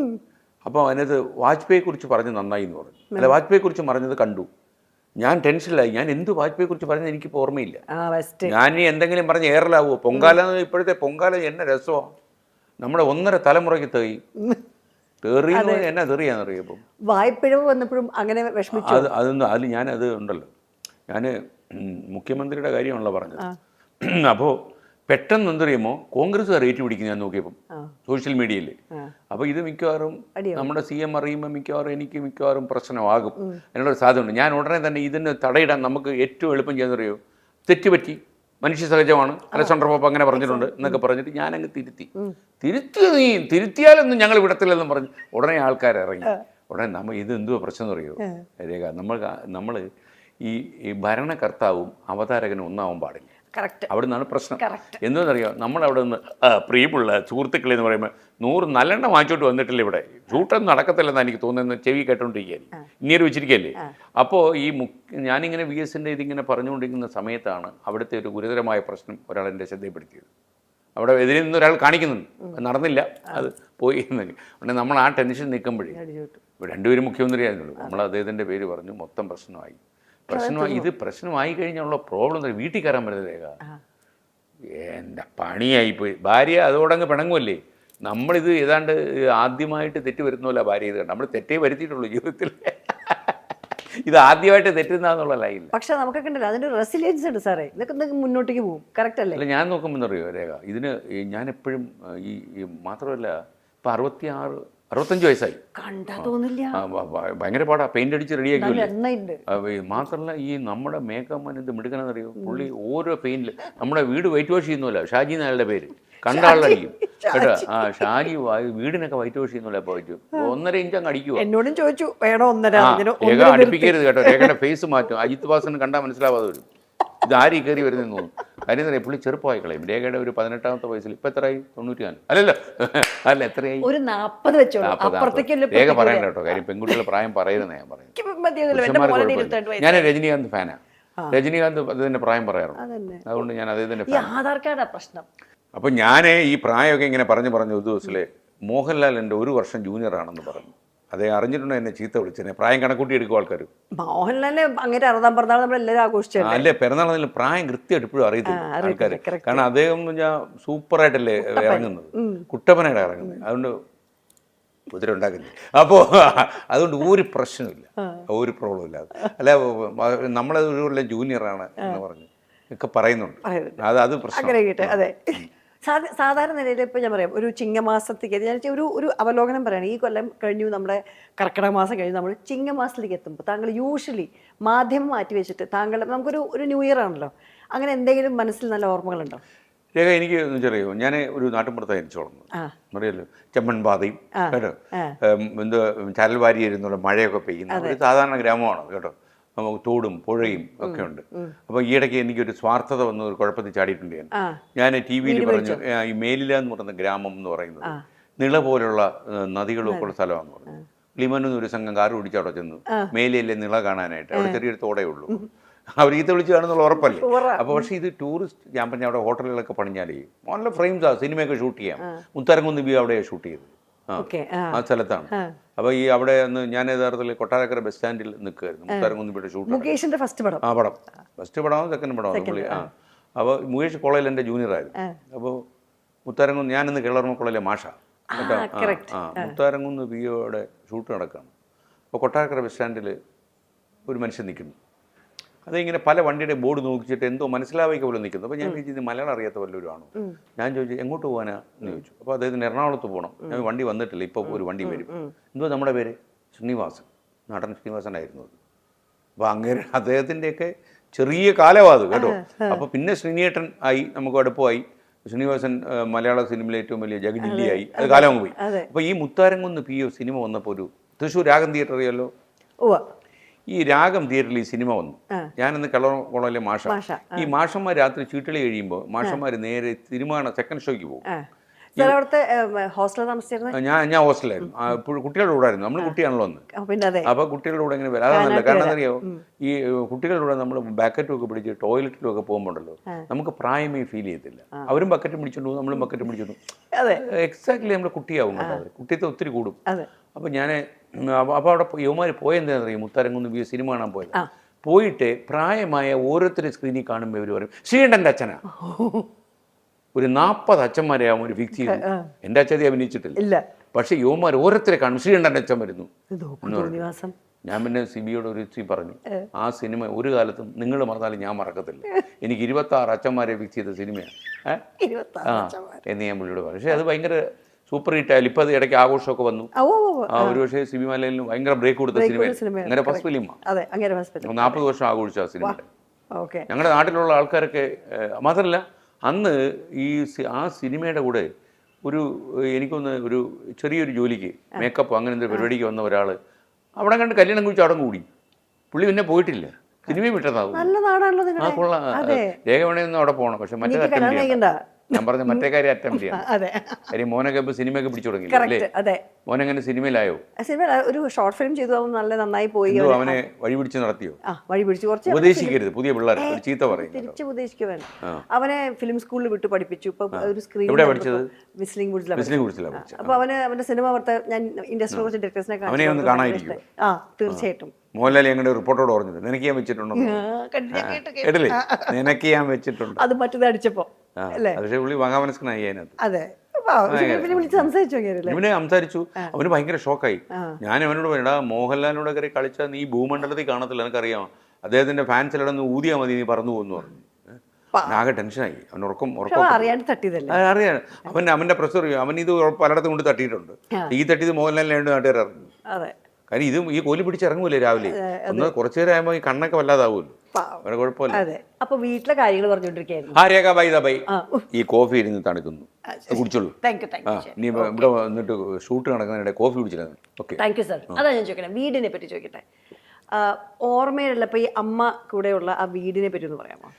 അപ്പോൾ അതിനകത്ത് വാജ്പേയിയെക്കുറിച്ച് പറഞ്ഞ് നന്നായി എന്ന് പറഞ്ഞു. അല്ല, വാജ്പേയിയെക്കുറിച്ച് പറഞ്ഞത് കണ്ടു. ഞാൻ ടെൻഷനിലായി. ഞാൻ എന്ത് വാജ്പേയിയെക്കുറിച്ച് പറഞ്ഞത് എനിക്കിപ്പോൾ ഓർമ്മയില്ല. ഞാൻ ഇനി എന്തെങ്കിലും പറഞ്ഞ് ഏറലാവോ? പൊങ്കാല, ഇപ്പോഴത്തെ പൊങ്കാല എന്നെ രസമാണ്, നമ്മുടെ 1.5 തലമുറയ്ക്ക് തെറിയുന്നത് എന്നാ തെറിയാന്നറിയപ്പം. വായ്പിഴവ് വന്നപ്പോഴും അങ്ങനെ വിഷമിച്ചു. അതിൽ ഞാനത് ഉണ്ടല്ലോ, ഞാൻ മുഖ്യമന്ത്രിയുടെ കാര്യമാണല്ലോ പറഞ്ഞത്. അപ്പോൾ പെട്ടെന്ന് എന്തറിയുമോ കോൺഗ്രസ്സുകാർ ഏറ്റുപിടിക്കുന്ന ഞാൻ നോക്കിയപ്പം സോഷ്യൽ മീഡിയയിൽ. അപ്പോൾ ഇത് മിക്കവാറും നമ്മുടെ CM അറിയുമ്പോൾ മിക്കവാറും പ്രശ്നമാകും, അതിനുള്ളൊരു സാധ്യതയുണ്ട്. ഞാൻ ഉടനെ തന്നെ ഇതിന് തടയിടാൻ നമുക്ക് ഏറ്റവും എളുപ്പം ചെയ്യുന്നറിയോ, തെറ്റുപറ്റി മനുഷ്യ സഹജമാണ്, അലക്സാണ്ടർ പോപ്പ് അങ്ങനെ പറഞ്ഞിട്ടുണ്ട് എന്നൊക്കെ പറഞ്ഞിട്ട് ഞാനങ്ങ് തിരുത്തിയാലൊന്നും ഞങ്ങൾ വിടത്തില്ലെന്നും പറഞ്ഞു. ഉടനെ ആൾക്കാർ ഇറങ്ങി. ഉടനെ ഇത് എന്തുവാ പ്രശ്നം എന്ന് അറിയുമോ രേഖ? നമ്മൾ ഈ ഭരണകർത്താവും അവതാരകനും ഒന്നാവാൻ പാടില്ല. അവിടെ നിന്നാണ് പ്രശ്നം. എന്താണെന്നറിയാം, നമ്മളവിടെ നിന്ന് പ്രിയമുള്ള സുഹൃത്തുക്കളെ എന്ന് പറയുമ്പോൾ 100 നല്ലെണ്ണം വാങ്ങിച്ചോട്ട് വന്നിട്ടില്ല ഇവിടെ, ഷൂട്ടൊന്നും നടക്കത്തില്ലെന്ന് എനിക്ക് തോന്നുന്നത്. ചെവി കേട്ടോണ്ടിരിക്കുകയാണ്, ഇങ്ങനെ വെച്ചിരിക്കുകയല്ലേ. അപ്പോൾ ഞാനിങ്ങനെ VS-ൻ്റെ ഇതിങ്ങനെ പറഞ്ഞുകൊണ്ടിരിക്കുന്ന സമയത്താണ് അവിടുത്തെ ഒരു ഗുരുതരമായ പ്രശ്നം ഒരാളെൻ്റെ ശ്രദ്ധയിൽപ്പെടുത്തിയത്. അവിടെ എതിരെ നിന്ന് ഒരാൾ കാണിക്കുന്നുണ്ട്, നടന്നില്ല, അത് പോയി എന്നൊക്കെ. നമ്മൾ ആ ടെൻഷൻ നിൽക്കുമ്പോഴേ രണ്ടുപേരും മുഖ്യമന്ത്രിയായിരുന്നുള്ളൂ. നമ്മൾ അദ്ദേഹത്തിൻ്റെ പേര് പറഞ്ഞു, മൊത്തം പ്രശ്നമായി. ഇത് പ്രശ്നമായി കഴിഞ്ഞുള്ള പ്രോബ്ലം എന്താ? വീട്ടിൽ കയറാൻ പറ്റുന്ന രേഖ. എൻ്റെ പണിയായിപ്പോയി. ഭാര്യ അതോടങ്ങ് പിണങ്ങുമല്ലേ. നമ്മളിത് ഏതാണ്ട് ആദ്യമായിട്ട് തെറ്റ് വരുന്നല്ല ഭാര്യ. ഇത് നമ്മൾ തെറ്റേ വരുത്തിയിട്ടുള്ളൂ ജീവിതത്തിൽ. ഇത് ആദ്യമായിട്ട് തെറ്റുന്നതെന്നുള്ള ലൈനില്ല. പക്ഷെ നമുക്കൊക്കെ ഉണ്ടല്ലോ അതിൻ്റെ റെസിലിയൻസ് ഉണ്ട് സാറേ, ഇതൊക്കെ മുന്നോട്ടേക്ക് പോകും. കറക്റ്റ് അല്ലേ? അല്ല, ഞാൻ നോക്കുമ്പോൾ അറിയോ രേഖ, ഇതിന് ഞാൻ എപ്പോഴും ഈ മാത്രമല്ല ഇപ്പം 65 വയസ്സായി. കണ്ടാ തോന്നില്ല, ഭയങ്കര പാടാ. പെയിന്റ് അടിച്ച് റെഡിയാക്കി. മാത്രമല്ല ഈ നമ്മുടെ മേക്കമ്മൻ എന്ത് മിടുക്കനെന്നറിയോ, പുള്ളി ഓരോ പെയിന്റിൽ നമ്മുടെ വീട് വൈറ്റ് വാഷ് ചെയ്യുന്നില്ല. ഷാജി എന്നയാളുടെ പേര്, കണ്ടാളടിക്കും കേട്ടോ. ഷാജി വീടിനൊക്കെ വൈറ്റ് വാഷ് ചെയ്യുന്നില്ല. അപ്പോൾ 1.5 ഇഞ്ച് അങ്ങ് അടിക്കുക. എന്നോടും ചോദിച്ചു വേണോ 1.5. രേഖ അടുപ്പിക്കരുത് കേട്ടോ. രേഖയുടെ ഫേസ് മാറ്റും. അജിത് വാസന് കണ്ടാൽ മനസ്സിലാവാതെ വരും ഇത് ആര് കയറി വരുന്നതെന്ന് തോന്നുന്നു. കാര്യം എന്താ, പുള്ളി ചെറുപ്പമായി കളയും. രേഖയുടെ ഒരു 18ാമത്തെ വയസ്സിൽ ഇപ്പം എത്രയായി? 94. അല്ല എത്രയായി? ഒരു 40 വെച്ചോളൂ. രേഖ പറയണ്ട കേട്ടോ. കാര്യം പെൺകുട്ടികളുടെ പ്രായം പറയരുതെന്ന് ഞാൻ പറയുന്നത്. ഞാൻ രജനീകാന്ത് ഫാനാണ്. രജനീകാന്ത് അതിന്റെ പ്രായം പറയാറുണ്ട്. അതുകൊണ്ട് ഞാൻ അദ്ദേഹത്തിന്റെ ആധാർ കാർഡാ പ്രശ്നം. അപ്പം ഞാൻ ഈ പ്രായമൊക്കെ ഇങ്ങനെ പറഞ്ഞു ഒരു ദിവസത്തില് മോഹൻലാൽ എൻ്റെ 1 വർഷം ജൂനിയർ ആണെന്ന് പറഞ്ഞു. അതേ അറിഞ്ഞിട്ടുണ്ടോ എന്നെ ചീത്ത വിളിച്ചെന്നെ? പ്രായം കണക്കൂട്ടി എടുക്കും ആൾക്കാർ. മോഹൻലാലിനെ അങ്ങനെ 60-ാം പിറന്നാൾ നമ്മളെല്ലാവരും ആഘോഷിച്ചു. അല്ലേ, പിറന്നാളെങ്കിലും പ്രായം കൃത്യമായിട്ട് ഇപ്പോഴും അറിയത്തില്ല ആൾക്കാർ. കാരണം അദ്ദേഹം എന്ന് പറഞ്ഞാൽ സൂപ്പറായിട്ടല്ലേ ഇറങ്ങുന്നത്, കുട്ടപ്പനായിട്ട് ഇറങ്ങുന്നത്. അതുകൊണ്ട് കുതിര ഉണ്ടാക്കുന്നത്. അപ്പോൾ അതുകൊണ്ട് ഒരു പ്രശ്നമില്ല, ഒരു പ്രോബ്ലം ഇല്ല. അല്ല, നമ്മളെ ഒരു ജൂനിയറാണ് എന്ന് പറഞ്ഞു ഒക്കെ പറയുന്നുണ്ട്. അത് പ്രശ്നം. അതെ, സാധാരണ നിലയിൽ ഇപ്പോൾ ഞാൻ പറയാം, ഒരു ചിങ്ങമാസത്തേക്ക് ഞാൻ ഒരു അവലോകനം പറയുകയാണ്. ഈ കൊല്ലം കഴിഞ്ഞു, നമ്മുടെ കർക്കിടക മാസം കഴിഞ്ഞ് നമ്മൾ ചിങ്ങമാസത്തിലേക്ക് എത്തുമ്പോൾ താങ്കൾ യൂഷ്വലി മാധ്യമം മാറ്റി വെച്ചിട്ട് നമുക്കൊരു ന്യൂ ഇയർ ആണല്ലോ, അങ്ങനെ എന്തെങ്കിലും മനസ്സിൽ നല്ല ഓർമ്മകളുണ്ടോ? രേഖ, എനിക്ക് ചെറിയോ, ഞാൻ ഒരു നാട്ടിൻപുറത്ത് ജനിച്ചോളുന്നു അറിയാലോ. ചെമ്മൺപാതയും കേട്ടോ, എന്തോ ചരൽവാരിയിരുന്നുള്ള മഴയൊക്കെ പെയ്യുന്ന ഒരു സാധാരണ ഗ്രാമമാണ് കേട്ടോ. നമുക്ക് തോടും പുഴയും ഒക്കെ ഉണ്ട്. അപ്പോൾ ഈയിടയ്ക്ക് എനിക്കൊരു സ്വാർത്ഥത വന്ന് ഒരു കുഴപ്പത്തിൽ ചാടിയിട്ടുണ്ട്. ഞാൻ TV-യിൽ പറഞ്ഞു, ഈ മേലില എന്ന് പറയുന്ന ഗ്രാമം എന്ന് പറയുന്നത് നിള പോലുള്ള നദികളും ഒക്കെ ഉള്ള സ്ഥലമാണെന്ന് പറഞ്ഞു. ലിമനിൽ ഒരു സംഘം കാറ് പിടിച്ച് അവിടെ ചെന്നു. മേലിലെ നിള കാണാനായിട്ട്. അവിടെ ചെറിയൊരു തോടേ ഉള്ളൂ. അവർ ഈത്ത വിളിച്ച് കാണുന്നുള്ള ഉറപ്പല്ലേ. അപ്പോൾ പക്ഷേ ഇത് ടൂറിസ്റ്റ്, ഞാൻ പറഞ്ഞ അവിടെ ഹോട്ടലുകളൊക്കെ പണിഞ്ഞാലേ നല്ല ഫ്രെയിംസാണ്, സിനിമയൊക്കെ ഷൂട്ട് ചെയ്യാം. മുത്തരംകുന്ന് ബി അവിടെ ഷൂട്ട് ചെയ്തത് ആ സ്ഥലത്താണ്. അപ്പോൾ ഈ അവിടെ ഒന്ന് ഞാൻ യഥാർത്ഥത്തിൽ കൊട്ടാരക്കര ബസ് സ്റ്റാൻഡിൽ നിൽക്കുമായിരുന്നു. മുത്താരംകുന്നിയുടെ ഷൂട്ട്. മുകേഷിന്റെ ഫസ്റ്റ് പടം. ഫസ്റ്റ് പടമാണോ സെക്കൻഡ് പടമാണോ പുള്ളി? അപ്പോൾ മുകേഷ് കോളേജിൽ എൻ്റെ ജൂനിയറായിരുന്നു. അപ്പോൾ മുത്താരംകുന്ന്, ഞാനിന്ന് കേരള കോളേജിലെ മാഷ കേട്ടോ. മുത്താരംകുന്ന് ബിയോയുടെ ഷൂട്ട് നടക്കുകയാണ്. അപ്പോൾ കൊട്ടാരക്കര ബസ് സ്റ്റാൻഡിൽ ഒരു മനുഷ്യൻ നിൽക്കുന്നു. അതിങ്ങനെ പല വണ്ടിയുടെ ബോർഡ് നോക്കിച്ചിട്ട് എന്തോ മനസ്സിലാവായിക്ക പോലെ നിൽക്കുന്നു. അപ്പോൾ ഞാൻ ചോദിച്ചത് മലയാളം അറിയാത്ത വല്ലവരും ആണോ? ഞാൻ ചോദിച്ചു എങ്ങോട്ട് പോകാനാ എന്ന് ചോദിച്ചു. അപ്പോൾ അദ്ദേഹത്തിന് എറണാകുളത്ത് പോകണം. ഞാൻ വണ്ടി വന്നിട്ടില്ല, ഇപ്പോൾ ഒരു വണ്ടി വരും. എന്തോ നമ്മുടെ പേര് ശ്രീനിവാസൻ, നടൻ ശ്രീനിവാസനായിരുന്നു അത്. അപ്പോൾ അങ്ങനെ അദ്ദേഹത്തിൻ്റെയൊക്കെ ചെറിയ കാലവാത് കേട്ടോ. അപ്പോൾ പിന്നെ ശ്രീനിയേട്ടൻ ആയി, നമുക്ക് അടുപ്പമായി. ശ്രീനിവാസൻ മലയാള സിനിമയിലെ ഏറ്റവും വലിയ ജഗജില്ലിയായി. അത് കാലം പോയി. അപ്പോൾ ഈ മുത്താരംകുന്ന് PO സിനിമ വന്നപ്പോൾ ഒരു തൃശ്ശൂർ രാഗം തിയേറ്റർ അറിയാലോ. ഈ രാഗം തിയേറ്ററിൽ ഈ സിനിമ വന്നു. ഞാനിന്ന് കോളേജിലെ മാഷ. ഈ മാഷന്മാർ രാത്രി ചീട്ടളി കഴിയുമ്പോൾ മാഷന്മാർ നേരെ സിനിമ സെക്കൻഡ് ഷോയ്ക്ക് പോകും. ഞാൻ ഹോസ്റ്റലായിരുന്നു. ഇപ്പോൾ കുട്ടികളുടെ കൂടെ ആയിരുന്നു. നമ്മൾ കുട്ടിയാണല്ലോ ഒന്ന്. അപ്പോൾ കുട്ടികളുടെ കൂടെ ഇങ്ങനെ വരാതെ. കാരണം അറിയാമോ, ഈ കുട്ടികളുടെ കൂടെ നമ്മൾ ബക്കറ്റും ഒക്കെ പിടിച്ച് ടോയ്ലറ്റിലും ഒക്കെ പോകുമ്പോണ്ടല്ലോ, നമുക്ക് പ്രായമേ ഫീൽ ചെയ്യത്തില്ല. അവരും ബക്കറ്റും പിടിച്ചോണ്ട് പോകും, നമ്മളും ബക്കറ്റും പിടിച്ചോണ്ട് പോകും. എക്സാക്ട്ലി നമ്മൾ കുട്ടിയാവും കേട്ടോ. കുട്ടിയത്തെ ഒത്തിരി കൂടും. അപ്പോൾ ഞാൻ അപ്പോൾ അവിടെ യുവമാർ പോയെന്താണെന്ന് അറിയാം, മുത്താരംകുന്ന് ബി സിനിമ കാണാൻ പോയത്. പോയിട്ട് പ്രായമായ ഓരോരുത്തരും സ്ക്രീനിൽ കാണുമ്പോൾ ഇവർ പറയും ശ്രീകണ്ഠൻ്റെ അച്ഛനാ. ഒരു 40 അച്ഛന്മാരെയാവും ഒരു ഫിക്സ് ചെയ്തു. എൻ്റെ അച്ഛതി അഭിനയിച്ചിട്ടില്ല. പക്ഷേ യുവമാർ ഓരോരുത്തരെ കാണും, ശ്രീകണ്ഠൻ്റെ അച്ഛൻ വരുന്നു. ഞാൻ പിന്നെ സിബിയോട് ഒരു പറഞ്ഞു, ആ സിനിമ ഒരു കാലത്തും നിങ്ങൾ മറന്നാലും ഞാൻ മറക്കത്തില്ല. എനിക്ക് 26 അച്ഛന്മാരെ ഫിക്സ് ചെയ്ത സിനിമയാണ് എന്ന് ഞാൻ പുള്ളിയോട് പറഞ്ഞു. പക്ഷേ അത് ഭയങ്കര സൂപ്പർ ഹിറ്റ് ആയാലും ഇപ്പം അത് ഇടയ്ക്ക് ആഘോഷമൊക്കെ വന്നു. ഒരു പക്ഷേ സിബി മലയിലും ഭയങ്കര ബ്രേക്ക് കൊടുത്ത സിനിമ. അങ്ങനെ ഫസ്റ്റ് ഫിലിമാണ്. 40 വർഷം ആഘോഷിച്ച ആ സിനിമ. ഓക്കെ. ഞങ്ങളുടെ നാട്ടിലുള്ള ആൾക്കാരൊക്കെ മാത്രമല്ല അന്ന് ആ സിനിമയുടെ കൂടെ എനിക്കൊന്ന് ഒരു ചെറിയൊരു ജോലിക്ക് മേക്കപ്പ് അങ്ങനത്തെ പരിപാടിക്ക് വന്ന ഒരാൾ അവിടെ കണ്ട് കല്യാണം കുറിച്ച് അവിടെ കൂടി. പുള്ളി പിന്നെ പോയിട്ടില്ല, സിനിമയും വിട്ടതാവും. നല്ല നാടാണല്ലോ ആ നിങ്ങളുടെ. കൊള്ളാം. രേഖവണയൊന്നും അവിടെ പോകണം, പക്ഷെ മറ്റേ അറ്റംപ്റ്റ് ചെയ്യണം. ഞാൻ പറഞ്ഞ മറ്റേ കാര്യം അറ്റംപ്റ്റ് ചെയ്യണം. അതെ, കാര്യം മോനൊക്കെ ഇപ്പോൾ സിനിമയൊക്കെ പിടിച്ചു തുടങ്ങി. അതെ. മോനെങ്ങനെ സിനിമയിലായോ? സിനിമ ഒരു ഷോർട്ട് ഫിലിം ചെയ്തു, നന്നായി പോയി. അവനെ വഴി പിടിച്ച് നടത്തിയോ? വഴി പിടിച്ച് കുറച്ച് ഉപദേശിക്കരുത് പുതിയ പിള്ളേർ, ചീത്ത പറയും. തിരിച്ച് ഉപദേശിക്കുവാൻ അവനെ ഫിലിം സ്കൂളിൽ വിട്ട് പഠിപ്പിച്ചു. ഇപ്പൊ ഒരു സ്ക്രീൻ എവിടെ പഠിച്ചത്? വിസ്ലിംഗ് വുഡ്സിലാണ്. വിസ്ലിംഗ് വുഡ്സിലാണ് പഠിച്ചത്. അപ്പൊ അവന്റെ സിനിമ ഞാൻ ഇൻഡസ്ട്രിയെ കുറിച്ച് ഡയറക്ടേഴ്സിനെ അവനെ ഒന്ന് കാണാതിരിക്കും. തീർച്ചയായിട്ടും. മോഹൻലാൽ ഞങ്ങളുടെ റിപ്പോർട്ടോട് പറഞ്ഞത് നിനക്ക് ഞാൻ വെച്ചിട്ടുണ്ടോ? കേട്ടില്ലേ, നിനക്ക് ഞാൻ വെച്ചിട്ടുണ്ട്. അത് മറ്റത് അടിച്ചപ്പോ അല്ലേ? പക്ഷേ പുള്ളി വാങ്ങാമനസ്കനായി അതിനകത്ത്. അതെ, സംസാരിച്ചു. ഇവനെ സംസാരിച്ചു. അവന് ഭയങ്കര ഷോക്കായി. ഞാൻ അവനോട് പറയടാ, മോഹൻലാലിനോട് കയറി കളിച്ചാൽ നീ ഭൂമണ്ഡലത്തിൽ കാണത്തില്ല, എനിക്കറിയാം. അദ്ദേഹത്തിന്റെ ഫാൻസിലിടന്ന് ഊതിയാൽ മതി, നീ പറന്നു പോകുന്നു പറഞ്ഞു. ആകെ ടെൻഷനായി. അവൻ ഉറക്കം അറിയാൻ. അവന്റെ പ്രഷർ, അവൻ ഇത് പലയിടത്തും കൊണ്ട് തട്ടിയിട്ടുണ്ട്. ഈ തട്ടിയത് മോഹൻലാലിനെ നാട്ടുകാർ അറിഞ്ഞു. കാര്യം ഇത് ഈ കോലി പിടിച്ചിറങ്ങൂലേ രാവിലെ. ഒന്ന് കുറച്ചു നേരം ആകുമ്പോൾ ഈ കണ്ണൊക്കെ വല്ലാതാവുമല്ലോ. അവരെ കുഴപ്പമില്ല. അപ്പൊ വീട്ടിലെ കാര്യങ്ങൾ പറഞ്ഞോണ്ടിരിക്കുന്നു. ആ രേഖ ബൈ ഈ കോഫി ഇരുന്ന് തണുക്കുന്നു, കുടിച്ചോളൂ. ഇനി ഇവിടെ വന്നിട്ട് ഷൂട്ട് നടക്കുന്നതിനിടെ കോഫി കുടിച്ചില്ല. Okay, thank you sir. അതാ ഞാൻ ചോദിക്കട്ടെ, വീടിനെ പറ്റി ചോദിക്കട്ടെ. ഓർമ്മയിലുള്ള ഇപ്പൊ ഈ അമ്മ കൂടെയുള്ള ആ വീടിനെ പറ്റി ഒന്ന് പറയാമോ?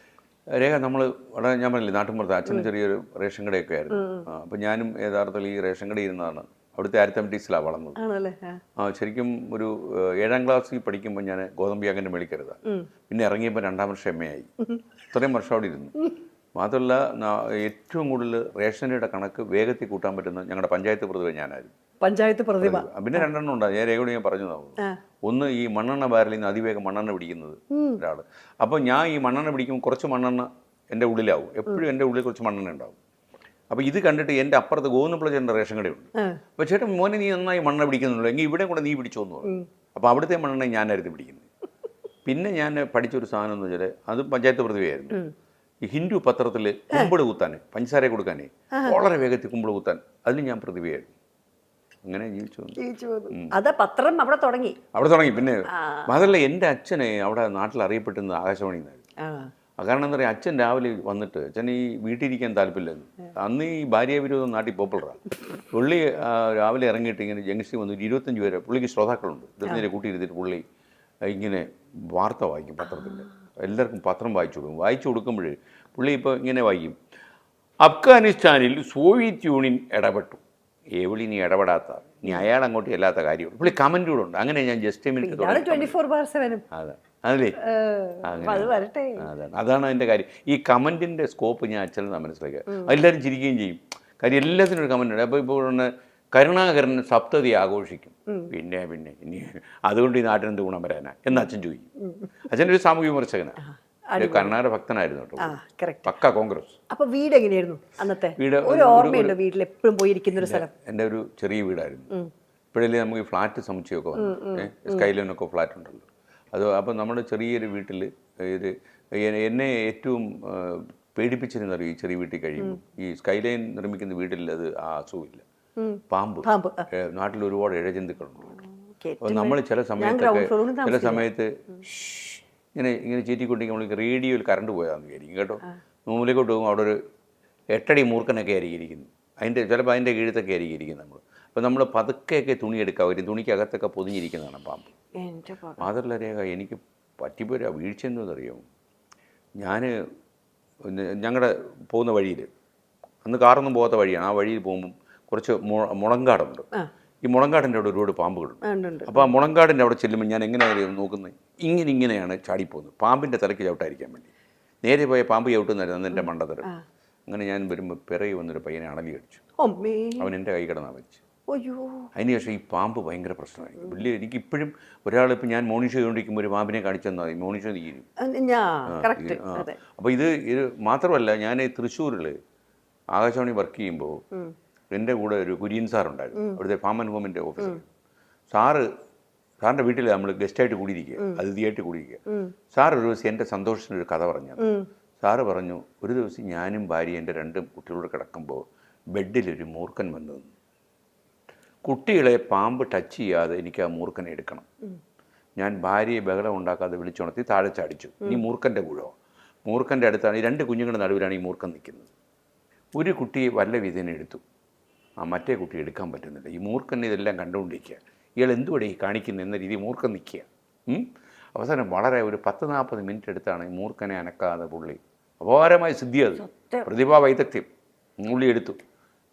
രേഖ, നമ്മൾ വളരെ, ഞാൻ പറഞ്ഞില്ലേ, നാട്ടുമ്പുറത്ത് അച്ഛന് ചെറിയൊരു റേഷൻ കടയൊക്കെ ആയിരുന്നു. അപ്പം ഞാനും യഥാർത്ഥത്തിൽ ഈ റേഷൻ കടയിൽ ഇരുന്നാണ് അവിടുത്തെ അരിത്തമെറ്റീസിലാണ് വളർന്നത്. ശരിക്കും ഒരു 7ാം ക്ലാസ്സിൽ പഠിക്കുമ്പോൾ ഞാൻ ഗോതമ്പിയാകൻ്റെ മേളിക്കരുതാണ്. പിന്നെ ഇറങ്ങിയപ്പോൾ 2ാം വർഷം MA ആയി. ഇത്രയും വർഷം അവിടെ ഇരുന്നു. മാത്രമല്ല ഏറ്റവും കൂടുതൽ റേഷനറിയുടെ കണക്ക് വേഗത്തിൽ കൂട്ടാൻ പറ്റുന്ന ഞങ്ങളുടെ പഞ്ചായത്ത് പ്രതിഭ ഞാനായിരുന്നു. പഞ്ചായത്ത് പ്രതിഭ. പിന്നെ 2 ഉണ്ടാകും. ഞാൻ രേഖയോട് ഞാൻ പറഞ്ഞു തന്നു. ഒന്ന്, ഈ മണ്ണെണ്ണ ബാരലിൽ നിന്ന് അതിവേഗം മണ്ണെണ്ണ പിടിക്കുന്നത് ഒരാൾ. അപ്പോൾ ഞാൻ ഈ മണ്ണെണ്ണ പിടിക്കുമ്പോൾ കുറച്ച് മണ്ണെണ്ണ എൻ്റെ ഉള്ളിലാവും. എപ്പോഴും എൻ്റെ ഉള്ളിൽ കുറച്ച് മണ്ണെണ്ണ ഉണ്ടാവും. അപ്പോൾ ഇത് കണ്ടിട്ട് എൻ്റെ അപ്പുറത്ത് ഗോവിന്ദപിള്ള റേഷൻ കടയുണ്ട്. അപ്പോൾ ചേട്ടൻ, മോനെ നീ നന്നായി മണ്ണെണ്ണ പിടിക്കുന്നുള്ളൂ, എങ്കിൽ ഇവിടെ കൂടെ നീ പിടിച്ചോന്ന് പറഞ്ഞു. അപ്പോൾ അവിടുത്തെ മണ്ണെണ്ണ ഞാനായിരുന്നു പിടിക്കുന്നത്. പിന്നെ ഞാൻ പഠിച്ചൊരു സാധനം എന്ന് വെച്ചാൽ അത് പഞ്ചായത്ത് പ്രതിഭയായിരുന്നു. ഈ ഹിന്ദു പത്രത്തിൽ കുമ്പിള് കുത്താൻ, പഞ്ചസാര കൊടുക്കാനേ വളരെ വേഗത്തിൽ കുമ്പിള് കുത്താൻ, അതിന് ഞാൻ പ്രതിഭയായിരുന്നു. അങ്ങനെ ജീവിച്ചു. അത് പത്രം അവിടെ തുടങ്ങി. പിന്നെ മാത്രമല്ല എൻ്റെ അച്ഛനെ അവിടെ നാട്ടിൽ അറിയപ്പെട്ടുന്നത് ആകാശവാണി എന്നായിരുന്നു. കാരണം എന്താ പറയുക, അച്ഛൻ രാവിലെ വന്നിട്ട്, അച്ഛൻ ഈ വീട്ടിലിരിക്കാൻ താല്പര്യമില്ലായിരുന്നു. അന്ന് ഈ ഭാര്യ വിരോധം നാട്ടിൽ പോപ്പുലറാണ്. പുള്ളി രാവിലെ ഇറങ്ങിയിട്ട് ഇങ്ങനെ ജംഗ്ഷനിൽ വന്നിട്ട് 25 പേരെ, പുള്ളിക്ക് ശ്രോതാക്കളുണ്ട്, ഇതിനെ കൂട്ടിയിരുത്തിട്ട് പുള്ളി ഇങ്ങനെ വാർത്ത വായിക്കും പത്രത്തിൽ. എല്ലാവർക്കും പത്രം വായിച്ചു കൊടുക്കുമ്പോൾ പുള്ളി ഇപ്പോൾ ഇങ്ങനെ വായിക്കും, അഫ്ഗാനിസ്ഥാനിൽ സോവിയറ്റ് യൂണിയൻ ഇടപെട്ടു. എവിളി നീ ഇടപെടാത്ത, നീ അയാൾ അങ്ങോട്ട് ചെല്ലാത്ത കാര്യമുണ്ട്. പുള്ളി കമൻ്റ് കൂടെ ഉണ്ട്. അങ്ങനെ ഞാൻ ജസ്റ്റ് മിനിറ്റ് അതല്ലേ, അതാണ് അതിൻ്റെ കാര്യം. ഈ കമൻറ്റിൻ്റെ സ്കോപ്പ് ഞാൻ അച്ഛനെന്നാണ് മനസ്സിലാക്കുക. എല്ലാവരും ചിരിക്കുകയും ചെയ്യും. കാര്യം എല്ലാത്തിനും ഒരു കമൻ്റ് ഉണ്ട്. അപ്പോൾ ഇപ്പോൾ കരുണാകരൻ സപ്തതി ആഘോഷിക്കും. പിന്നെ ഇനി അതുകൊണ്ട് ഈ നാട്ടിനെന്ത് ഗുണം വരാനാ എന്ന് അച്ഛൻ ചോദിക്കും. അച്ഛൻ്റെ ഒരു സാമൂഹ്യ വിമർശകനാണ്, കരുണാകര ഭക്തനായിരുന്നു കേട്ടോ, പക്ക കോൺഗ്രസ്. അപ്പോൾ വീട് എങ്ങനെയായിരുന്നു അന്നത്തെ? വീട്ടിൽ എപ്പോഴും പോയിരിക്കുന്ന ഒരു സ്ഥലം? എൻ്റെ ഒരു ചെറിയ വീടായിരുന്നു. ഇപ്പോഴല്ലേ നമുക്ക് ഈ ഫ്ലാറ്റ് സമുച്ചയമൊക്കെ വന്നു, സ്കൈലൈനൊക്കെ ഫ്ലാറ്റ് ഉണ്ടല്ലോ. അപ്പോൾ നമ്മുടെ ചെറിയൊരു വീട്ടിൽ എന്നെ ഏറ്റവും പേടിപ്പിച്ചിരുന്നറിയും ഈ ചെറിയ വീട്ടിൽ കഴിയുമ്പോൾ. ഈ സ്കൈലൈൻ നിർമ്മിക്കുന്ന വീട്ടിൽ അത് ആ അസുഖമില്ല. പാമ്പ്. നാട്ടിൽ ഒരുപാട് ഇഴജന്തുക്കളുണ്ട്. അപ്പോൾ നമ്മൾ ചില സമയത്ത് ഇങ്ങനെ ചീറ്റിക്കൊണ്ടിരിക്കുമ്പോൾ നമ്മൾക്ക് റേഡിയോയിൽ കറണ്ട് പോയതാണെന്ന് വിചാരിക്കും കേട്ടോ. മൂലക്കോട്ട് പോകുമ്പോൾ അവിടെ ഒരു 8 അടി മൂർഖനൊക്കെ ആയിരിക്കും ഇരിക്കുന്നത്. ചിലപ്പോൾ അതിൻ്റെ കീഴത്തൊക്കെ ആയിരിക്കും ഇരിക്കുന്നത് നമ്മൾ. അപ്പോൾ നമ്മൾ പതുക്കെയൊക്കെ തുണി എടുക്കാൻ വരും, തുണിക്കകത്തൊക്കെ പൊതിഞ്ഞിരിക്കുന്നതാണ് പാമ്പ്. മാത്രമല്ല രേഖ, എനിക്ക് പറ്റിപ്പോരാ വീഴ്ച എന്നറിയാമോ? ഞാൻ ഞങ്ങളുടെ പോകുന്ന വഴിയിൽ, അന്ന് കാറൊന്നും പോകാത്ത വഴിയാണ്, ആ വഴിയിൽ പോകുമ്പം കുറച്ച് മുളങ്കാടുണ്ട്. ഈ മുളങ്കാടിൻ്റെ അവിടെ ഒരുപാട് പാമ്പുകളുണ്ട്. അപ്പോൾ ആ മുളങ്കാടിൻ്റെ അവിടെ ചെല്ലുമ്പോൾ ഞാൻ എങ്ങനെയാണ് നോക്കുന്നത്, ഇങ്ങനെയാണ് ചാടിപ്പോകുന്നത്, പാമ്പിൻ്റെ തലയ്ക്ക് ചവിട്ടായിരിക്കാൻ വേണ്ടി. നേരെ പോയ പാമ്പ് ചവിട്ടുന്നായിരുന്നു അന്ന് എൻ്റെ മണ്ടത്തരം. അങ്ങനെ ഞാൻ വരുമ്പോൾ പിറകെ വന്നൊരു പയ്യനെ അണലി അടിച്ചു. അവൻ എൻ്റെ കൈ കിടന്നാണ് മരിച്ചു. അതിനുശേഷം ഈ പാമ്പ് ഭയങ്കര പ്രശ്നമായി. വലിയ എനിക്കിപ്പോഴും ഒരാളിപ്പോൾ ഞാൻ മോർണിംഗ് ഷോ ചെയ്തുകൊണ്ടിരിക്കുമ്പോൾ ഒരു പാമ്പിനെ കാണിച്ചു തന്നാൽ മതി, മോർണിംഗ് ഷോ തീരും. അപ്പോൾ ഇത് മാത്രമല്ല, ഞാൻ തൃശ്ശൂരിൽ ആകാശവാണി വർക്ക് ചെയ്യുമ്പോൾ എൻ്റെ കൂടെ ഒരു കുര്യൻ സാറുണ്ടായിരുന്നു, അവിടുത്തെ ഫാം ആൻഡ് ഹോമിൻ്റെ ഓഫീസർ. സാറിൻ്റെ വീട്ടിൽ നമ്മൾ ഗസ്റ്റായിട്ട് കൂടിയിരിക്കുക, അതിഥിയായിട്ട് കൂടിയിരിക്കുക. സാർ ഒരു ദിവസം എൻ്റെ സന്തോഷത്തിനൊരു കഥ പറഞ്ഞു. സാറ് പറഞ്ഞു, ഒരു ദിവസം ഞാനും ഭാര്യ എൻ്റെ 2 കുട്ടികളോട് കിടക്കുമ്പോൾ ബെഡിലൊരു മൂർഖൻ വന്നു. കുട്ടികളെ പാമ്പ് ടച്ച് ചെയ്യാതെ എനിക്ക് ആ മൂർഖനെ എടുക്കണം. ഞാൻ ഭാര്യയെ ബഹളം ഉണ്ടാക്കാതെ വിളിച്ചുണർത്തി താഴെ ചാടിച്ചു. ഇനി മൂർഖൻ്റെ കൂഴോ മൂർഖൻ്റെ അടുത്താണ് ഈ 2 കുഞ്ഞുങ്ങളുടെ നടുവിലാണ് ഈ മൂർഖൻ നിൽക്കുന്നത്. ഒരു കുട്ടിയെ വല്ല വിധേന എടുത്തു, മറ്റേ കുട്ടി എടുക്കാൻ പറ്റുന്നില്ല. ഈ മൂർഖൻ ഇതെല്ലാം കണ്ടുകൊണ്ടിരിക്കുക. ഇയാൾ എന്തുകൂടെ ഈ കാണിക്കുന്നത് എന്ന രീതി മൂർഖൻ നിൽക്കുക. അവസാനം വളരെ ഒരു 10-40 മിനിറ്റ് എടുത്താണ് ഈ മൂർഖനെ അനക്കാതെ പുള്ളി, അപാരമായ സിദ്ധി, അത് പ്രതിഭാ വൈദഗ്ധ്യം, പുള്ളി എടുത്തു.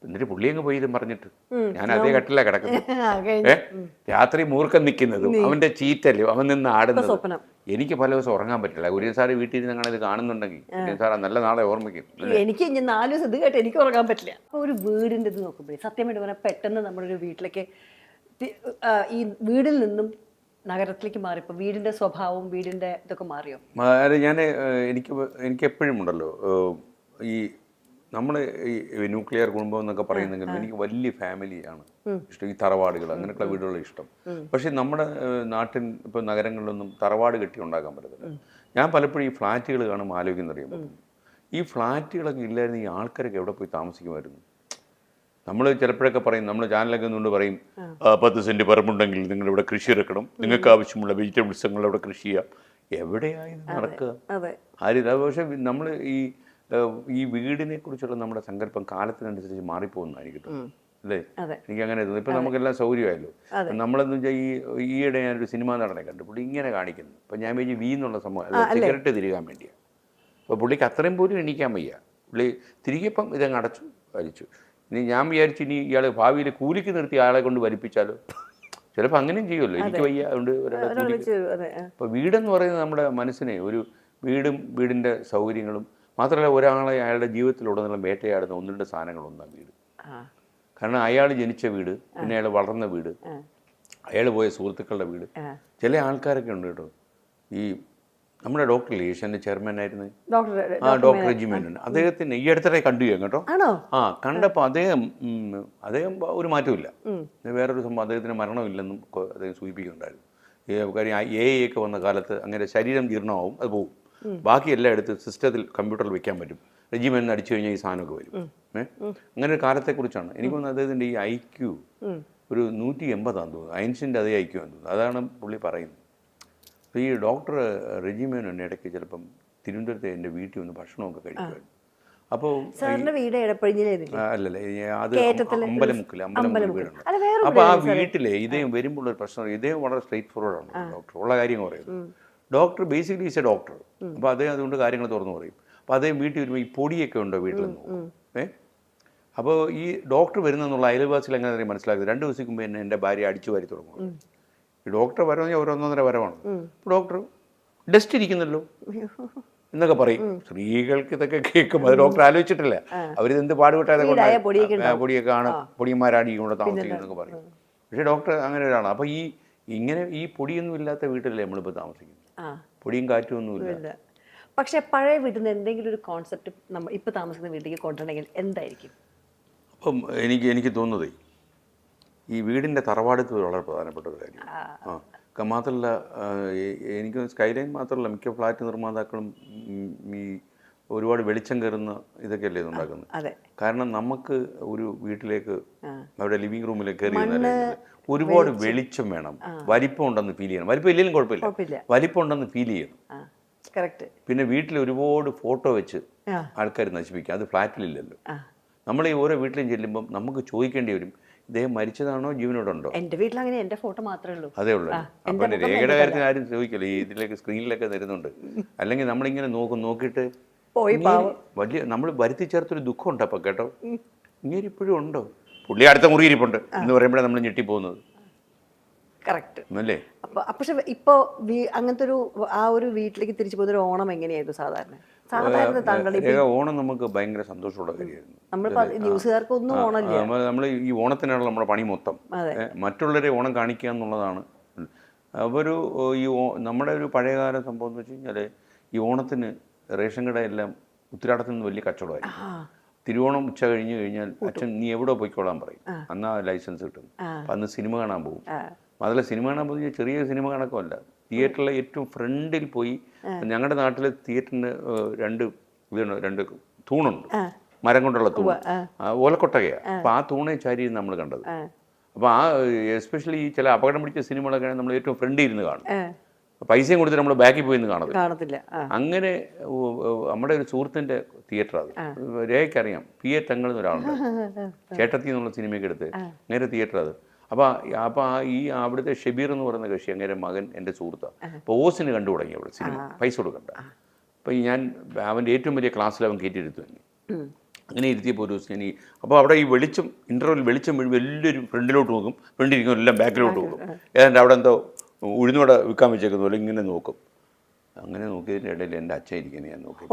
എന്നിട്ട് പുള്ളി അങ്ങ് പോയി ഇതും പറഞ്ഞിട്ട് ഞാൻ അതേ കട്ടിലാണ് കിടക്കുന്നത്. രാത്രി മൂർഖൻ നിൽക്കുന്നതും അവൻ്റെ ചീറ്റലും അവൻ നിന്ന് ആടുന്നതും എനിക്ക് പല ദിവസം ഉറങ്ങാൻ പറ്റില്ല. കുര്യൻ സാറ് വീട്ടിൽ നിന്ന് അങ്ങനെ ഇത് കാണുന്നുണ്ടെങ്കിൽ കുര്യൻ സാർ നല്ല നാളെ ഓർമ്മിക്കും. എനിക്ക് 4 ദിവസം ഇത് കേട്ട് എനിക്ക് ഉറങ്ങാൻ പറ്റില്ല. അപ്പോൾ ഒരു വീടിൻ്റെ ഇത് നോക്കുമ്പോഴേ സത്യമായിട്ട് പറഞ്ഞാൽ പെട്ടെന്ന് നമ്മുടെ ഒരു വീട്ടിലേക്ക് ഈ വീടിൽ നിന്നും നഗരത്തിലേക്ക് മാറിയപ്പോൾ വീടിൻ്റെ സ്വഭാവവും വീടിൻ്റെ ഇതൊക്കെ മാറിയോ? എനിക്ക് എപ്പോഴും ഉണ്ടല്ലോ ഈ നമ്മൾ ഈ ന്യൂക്ലിയർ കുടുംബം എന്നൊക്കെ പറയുന്നെങ്കിലും എനിക്ക് വലിയ ഫാമിലിയാണ് ഇഷ്ടം, ഈ തറവാടുകൾ അങ്ങനെയൊക്കെയുള്ള വീടുകൾ ഇഷ്ടം. പക്ഷേ നമ്മുടെ നാട്ടിൻ ഇപ്പോൾ നഗരങ്ങളിലൊന്നും തറവാട് കെട്ടി ഉണ്ടാക്കാൻ പറ്റത്തില്ല. ഞാൻ പലപ്പോഴും ഈ ഫ്ലാറ്റുകൾ കാണുമ്പോൾ ആലോചിക്കുന്നറിയുമ്പോൾ ഈ ഫ്ലാറ്റുകളൊക്കെ ഇല്ലായിരുന്നു ഈ ആൾക്കാരൊക്കെ എവിടെ പോയി താമസിക്കുമായിരുന്നു. നമ്മൾ ചിലപ്പോഴൊക്കെ പറയും, നമ്മൾ ചാനലൊക്കെ നിന്നുകൊണ്ട് പറയും 10 സെൻറ്റ് പറമ്പുണ്ടെങ്കിൽ നിങ്ങളിവിടെ കൃഷി ഇറക്കണം, നിങ്ങൾക്ക് ആവശ്യമുള്ള വെജിറ്റബിൾസ് നിങ്ങളിവിടെ കൃഷി ചെയ്യാം. എവിടെയായി നടക്കുക ആരും. പക്ഷേ നമ്മൾ ഈ വീടിനെ കുറിച്ചുള്ള നമ്മുടെ സങ്കല്പം കാലത്തിനനുസരിച്ച് മാറിപ്പോകുന്നതായിരിക്കും അല്ലേ? എനിക്ക് അങ്ങനെ തോന്നുന്നു. ഇപ്പം നമുക്കെല്ലാം സൗകര്യമായല്ലോ. നമ്മളെന്ന് വെച്ചാൽ ഈയിടെ ഞാനൊരു സിനിമാ നടനെ കണ്ടു, പുള്ളി ഇങ്ങനെ കാണിക്കുന്നു. അപ്പം ഞാൻ വിചാരിച്ചു വി എന്നുള്ള സംഭവം സിഗരറ്റ് തിരികാൻ വേണ്ടിയാണ്. അപ്പോൾ പുള്ളിക്ക് അത്രയും പോലും എണീക്കാൻ വയ്യ. പുള്ളി തിരികെപ്പം ഇതങ്ങ് അടച്ചു വലിച്ചു. ഇനി ഞാൻ വിചാരിച്ചു ഇനി ഇയാൾ ഭാവിയിൽ കൂലിക്ക് നിർത്തി ആളെ കൊണ്ട് വലിപ്പിച്ചാലോ, ചിലപ്പോൾ അങ്ങനെയും ചെയ്യുമല്ലോ. എനിക്ക് വയ്യ അതുകൊണ്ട്. അപ്പോൾ വീടെന്ന് പറയുന്നത് നമ്മുടെ മനസ്സിനെ ഒരു വീടിൻ്റെ സൗകര്യങ്ങളും മാത്രമല്ല ഒരാളെ അയാളുടെ ജീവിതത്തിലുടനീളം വേട്ടയാടുന്ന 1-2 സാധനങ്ങളൊന്നാണ് വീട്. കാരണം അയാൾ ജനിച്ച വീട്, പിന്നെ അയാൾ വളർന്ന വീട്, അയാൾ പോയ സുഹൃത്തുക്കളുടെ വീട്. ചില ആൾക്കാരൊക്കെ ഉണ്ട് കേട്ടോ, ഈ നമ്മുടെ ഡോക്ടർ ഏഷ്യൻ്റെ ചെയർമാനായിരുന്നു ഡോക്ടർ റെജിമേൻ. അദ്ദേഹത്തിന് ഈ അടുത്തിടെ കണ്ടു ഞാൻ കേട്ടോ. കണ്ടപ്പോൾ അദ്ദേഹം ഒരു മാറ്റമില്ല. വേറൊരു സംഭവം, അദ്ദേഹത്തിന് മരണമില്ലെന്നും അദ്ദേഹം സൂചിപ്പിക്കുന്നുണ്ടായിരുന്നു. കാര്യം AI വന്ന കാലത്ത് അങ്ങനെ ശരീരം ജീർണമാവും, അത് പോകും, ബാക്കി എല്ലാം എടുത്ത് സിസ്റ്റത്തിൽ കമ്പ്യൂട്ടറിൽ വെക്കാൻ പറ്റും. റെജിമെൻ അടിച്ചു കഴിഞ്ഞാൽ ഈ സാധനമൊക്കെ വരും. അങ്ങനെ ഒരു കാലത്തെക്കുറിച്ചാണ് എനിക്ക് തോന്നുന്നത്. അദ്ദേഹത്തിൻ്റെ ഈ IQ ഒരു 180 തോന്നുന്നു. ഐൻസ്റ്റീൻ്റെ അതേ IQ ആണെന്ന് തോന്നുന്നു. അതാണ് പുള്ളി പറയുന്നത്. അപ്പോൾ ഈ ഡോക്ടർ റെജിമെൻ ഇടയ്ക്ക് ചിലപ്പം തിരുവനന്തപുരത്ത് എൻ്റെ വീട്ടിൽ വന്ന് ഭക്ഷണമൊക്കെ കഴിക്കുമായിരുന്നു. അപ്പോൾ അല്ലല്ലേ, അത് അമ്പലമുക്കിൽ വീടുണ്ട്. അപ്പോൾ ആ വീട്ടിലെ ഇദ്ദേഹം വരുമ്പോൾ ഒരു പ്രശ്നം, ഇദ്ദേഹം വളരെ സ്ട്രെയിറ്റ് ഫോർവേഡാണ് ഡോക്ടർ, ഉള്ള കാര്യങ്ങൾ പറയുന്നത്. Doctor basically is A doctor. അപ്പോൾ അദ്ദേഹം അതുകൊണ്ട് കാര്യങ്ങൾ തുറന്നു പറയും. അപ്പോൾ അദ്ദേഹം വീട്ടിൽ വരുമ്പോൾ ഈ പൊടിയൊക്കെ ഉണ്ടോ വീട്ടിൽ നിന്ന് അപ്പോൾ ഈ ഡോക്ടർ വരുന്നെന്നുള്ള അയൽവാസികൾ എങ്ങനെ മനസ്സിലാക്കുന്നത്? 2 ദിവസം മുമ്പ് എന്നെ എൻ്റെ ഭാര്യ അടിച്ചു വാരി തുടങ്ങും. ഈ ഡോക്ടർ വരവെങ്കിൽ ഒരു 1.5 വരവാണ്. അപ്പോൾ ഡോക്ടർ ഡസ്റ്റ് ഇരിക്കുന്നല്ലോ എന്നൊക്കെ പറയും. സ്ത്രീകൾക്ക് ഇതൊക്കെ കേൾക്കും, അത് ഡോക്ടർ ആലോചിച്ചിട്ടില്ല. അവരിതെന്ത് പാടുപെട്ടാതെ പൊടിയൊക്കെ ആണ്, പൊടിയന്മാരാണ് ഈ കൊണ്ട് താമസിക്കുന്നതൊക്കെ പറയും. പക്ഷേ ഡോക്ടർ അങ്ങനെ ഒരാളാണ്. അപ്പോൾ ഈ പൊടിയൊന്നും ഇല്ലാത്ത വീട്ടിലല്ലേ നമ്മളിപ്പോൾ താമസിക്കുന്നത്, പൊടിയും കാറ്റും ഒന്നുമില്ല. പക്ഷെ പഴയ വീട്ടിൽ നിന്ന് എന്തെങ്കിലും ഒരു കോൺസെപ്റ്റ് നമ്മൾ ഇപ്പോൾ താമസിക്കുന്ന വീട്ടിലേക്ക് കൊണ്ടുവരണമെങ്കിൽ എന്തായിരിക്കും? അപ്പം എനിക്ക് തോന്നുന്നത് ഈ വീടിൻ്റെ തറവാടുത്ത് വളരെ പ്രധാനപ്പെട്ട ഒരു കാര്യം. മാത്രമല്ല എനിക്ക് സ്കൈലൈൻ മാത്രമല്ല, മിക്ക ഫ്ലാറ്റ് നിർമ്മാതാക്കളും ഈ ഒരുപാട് വെളിച്ചം കയറുന്ന ഇതൊക്കെയല്ലേ ഉണ്ടാക്കുന്നത്. കാരണം നമുക്ക് ഒരു വീട്ടിലേക്ക് അവിടെ ലിവിങ് റൂമിലേക്ക് കയറി ഒരുപാട് വെളിച്ചം വേണം, വലിപ്പം ഉണ്ടെന്ന് ഫീൽ ചെയ്യണം. വലിപ്പം ഇല്ലെങ്കിലും കുഴപ്പമില്ല, വലിപ്പം ഉണ്ടെന്ന് ഫീൽ ചെയ്യണം. പിന്നെ വീട്ടിൽ ഒരുപാട് ഫോട്ടോ വെച്ച് ആൾക്കാർ നശിപ്പിക്കുക, അത് ഫ്ലാറ്റിലില്ലല്ലോ. നമ്മൾ ഈ ഓരോ വീട്ടിലും ചെല്ലുമ്പം നമുക്ക് ചോദിക്കേണ്ടി വരും, ഇദ്ദേഹം മരിച്ചതാണോ ജീവനോടുണ്ടോ? എൻ്റെ വീട്ടിൽ അങ്ങനെ എൻ്റെ ഫോട്ടോ മാത്രമേ ഉള്ളൂ. അതേ ഉള്ളൂ. അപ്പം രേഖയുടെ കാര്യത്തിൽ ആരും ചോദിക്കില്ല, ഈ ഇതിലേക്ക് സ്ക്രീനിലൊക്കെ തരുന്നുണ്ട്. അല്ലെങ്കിൽ നമ്മളിങ്ങനെ നോക്കിയിട്ട് വലിയ നമ്മൾ വരുത്തി ചേർത്തൊരു ദുഃഖം ഉണ്ട്. അപ്പം കേട്ടോ, ഇങ്ങനെ ഇപ്പോഴും ഉണ്ടോ, പുള്ളി അടുത്ത മുറി ഇരിപ്പുണ്ട് എന്ന് പറയുമ്പോഴാണ് നമ്മൾ ഞെട്ടിപ്പോകുന്നത്. കറക്റ്റ് അല്ലേ? പക്ഷെ ഇപ്പോൾ അങ്ങനത്തെ ഒരു വീട്ടിലേക്ക് തിരിച്ചു പോകുന്ന ഒരു ഓണം എങ്ങനെയായിരുന്നു സാധാരണ? ഓണം നമുക്ക് ഭയങ്കര സന്തോഷമുള്ള കാര്യമായിരുന്നു. ന്യൂസുകാർക്കൊന്നും ഓണമില്ല. നമ്മൾ ഈ ഓണത്തിനാണ് നമ്മുടെ പണി മൊത്തം. മറ്റുള്ളവരെ ഓണം കാണിക്കുക എന്നുള്ളതാണ്. അപ്പോൾ നമ്മുടെ ഒരു പഴയകാല സംഭവം എന്ന് വെച്ച് കഴിഞ്ഞാൽ ഈ ഓണത്തിന് റേഷൻ കടയെല്ലാം ഉത്തരാടത്തിൽ നിന്ന് വലിയ കച്ചവടമായിരുന്നു. തിരുവോണം ഉച്ച കഴിഞ്ഞ് കഴിഞ്ഞാൽ അച്ഛൻ നീ എവിടെ പോയിക്കോളാൻ പറയും. അന്ന് ആ ലൈസൻസ് കിട്ടും. അപ്പം അന്ന് സിനിമ കാണാൻ പോകും. അതല്ല, സിനിമ കാണാൻ പോകുന്ന ചെറിയ സിനിമ കണക്കമല്ല, തിയേറ്ററിലെ ഏറ്റവും ഫ്രണ്ടിൽ പോയി. ഞങ്ങളുടെ നാട്ടിൽ തിയേറ്ററിന് 2 തൂണുണ്ട്, മരം കൊണ്ടുള്ള തൂൺ, ഓലക്കൊട്ടകയാണ്. അപ്പോൾ ആ തൂണെ ചാരി നമ്മൾ കണ്ടത്. അപ്പോൾ എസ്പെഷ്യലി ഈ ചില അപകടം പിടിച്ച സിനിമകളൊക്കെ നമ്മൾ ഏറ്റവും ഫ്രണ്ടിൽ ഇരുന്ന് കാണും. പൈസയും കൊടുത്തിട്ട് നമ്മൾ ബാക്കിൽ പോയി കാണത്തില്ല. അങ്ങനെ നമ്മുടെ ഒരു സുഹൃത്തിൻ്റെ തിയേറ്ററാണ് അത്. രേഖയ്ക്കറിയാം, പി എ തങ്ങൾ എന്നൊരാളുണ്ട്, ചേട്ടത്തി എന്നുള്ള സിനിമയൊക്കെ എടുത്ത് അങ്ങനെ തിയേറ്റർ അത്. അപ്പോൾ ഈ അവിടുത്തെ ഷബീർ എന്ന് പറയുന്ന കക്ഷി അങ്ങനെ മകൻ എൻ്റെ സുഹൃത്താണ്. അപ്പോൾ ഓസിന് കണ്ടു തുടങ്ങി അവിടെ സിനിമ, പൈസ കൊടുക്കണ്ട. അപ്പോൾ ഞാൻ അവൻ്റെ ഏറ്റവും വലിയ ക്ലാസ്സിൽ അവൻ കയറ്റിയെടുത്തു തന്നെ. അങ്ങനെ ഇരുത്തിയപ്പോൾ ഒരു ദിവസം അപ്പോൾ അവിടെ ഈ വെളിച്ചം ഇൻ്റർവെൽ വെളിച്ചം വീഴും, എല്ലാവരും ഫ്രണ്ടിലോട്ട് നോക്കും, ഫ്രണ്ടിരിക്കും, എല്ലാം ബാക്കിലോട്ട് നോക്കും. ഏതാണ്ട് അവിടെ എന്തോ ഉഴുന്നോടെ വിൽക്കാൻ വെച്ചേക്കുന്ന പോലെ ഇങ്ങനെ നോക്കും. അങ്ങനെ നോക്കിയതിൻ്റെ ഇടയിൽ എൻ്റെ അച്ഛൻ ഇരിക്കുന്നത് ഞാൻ നോക്കി.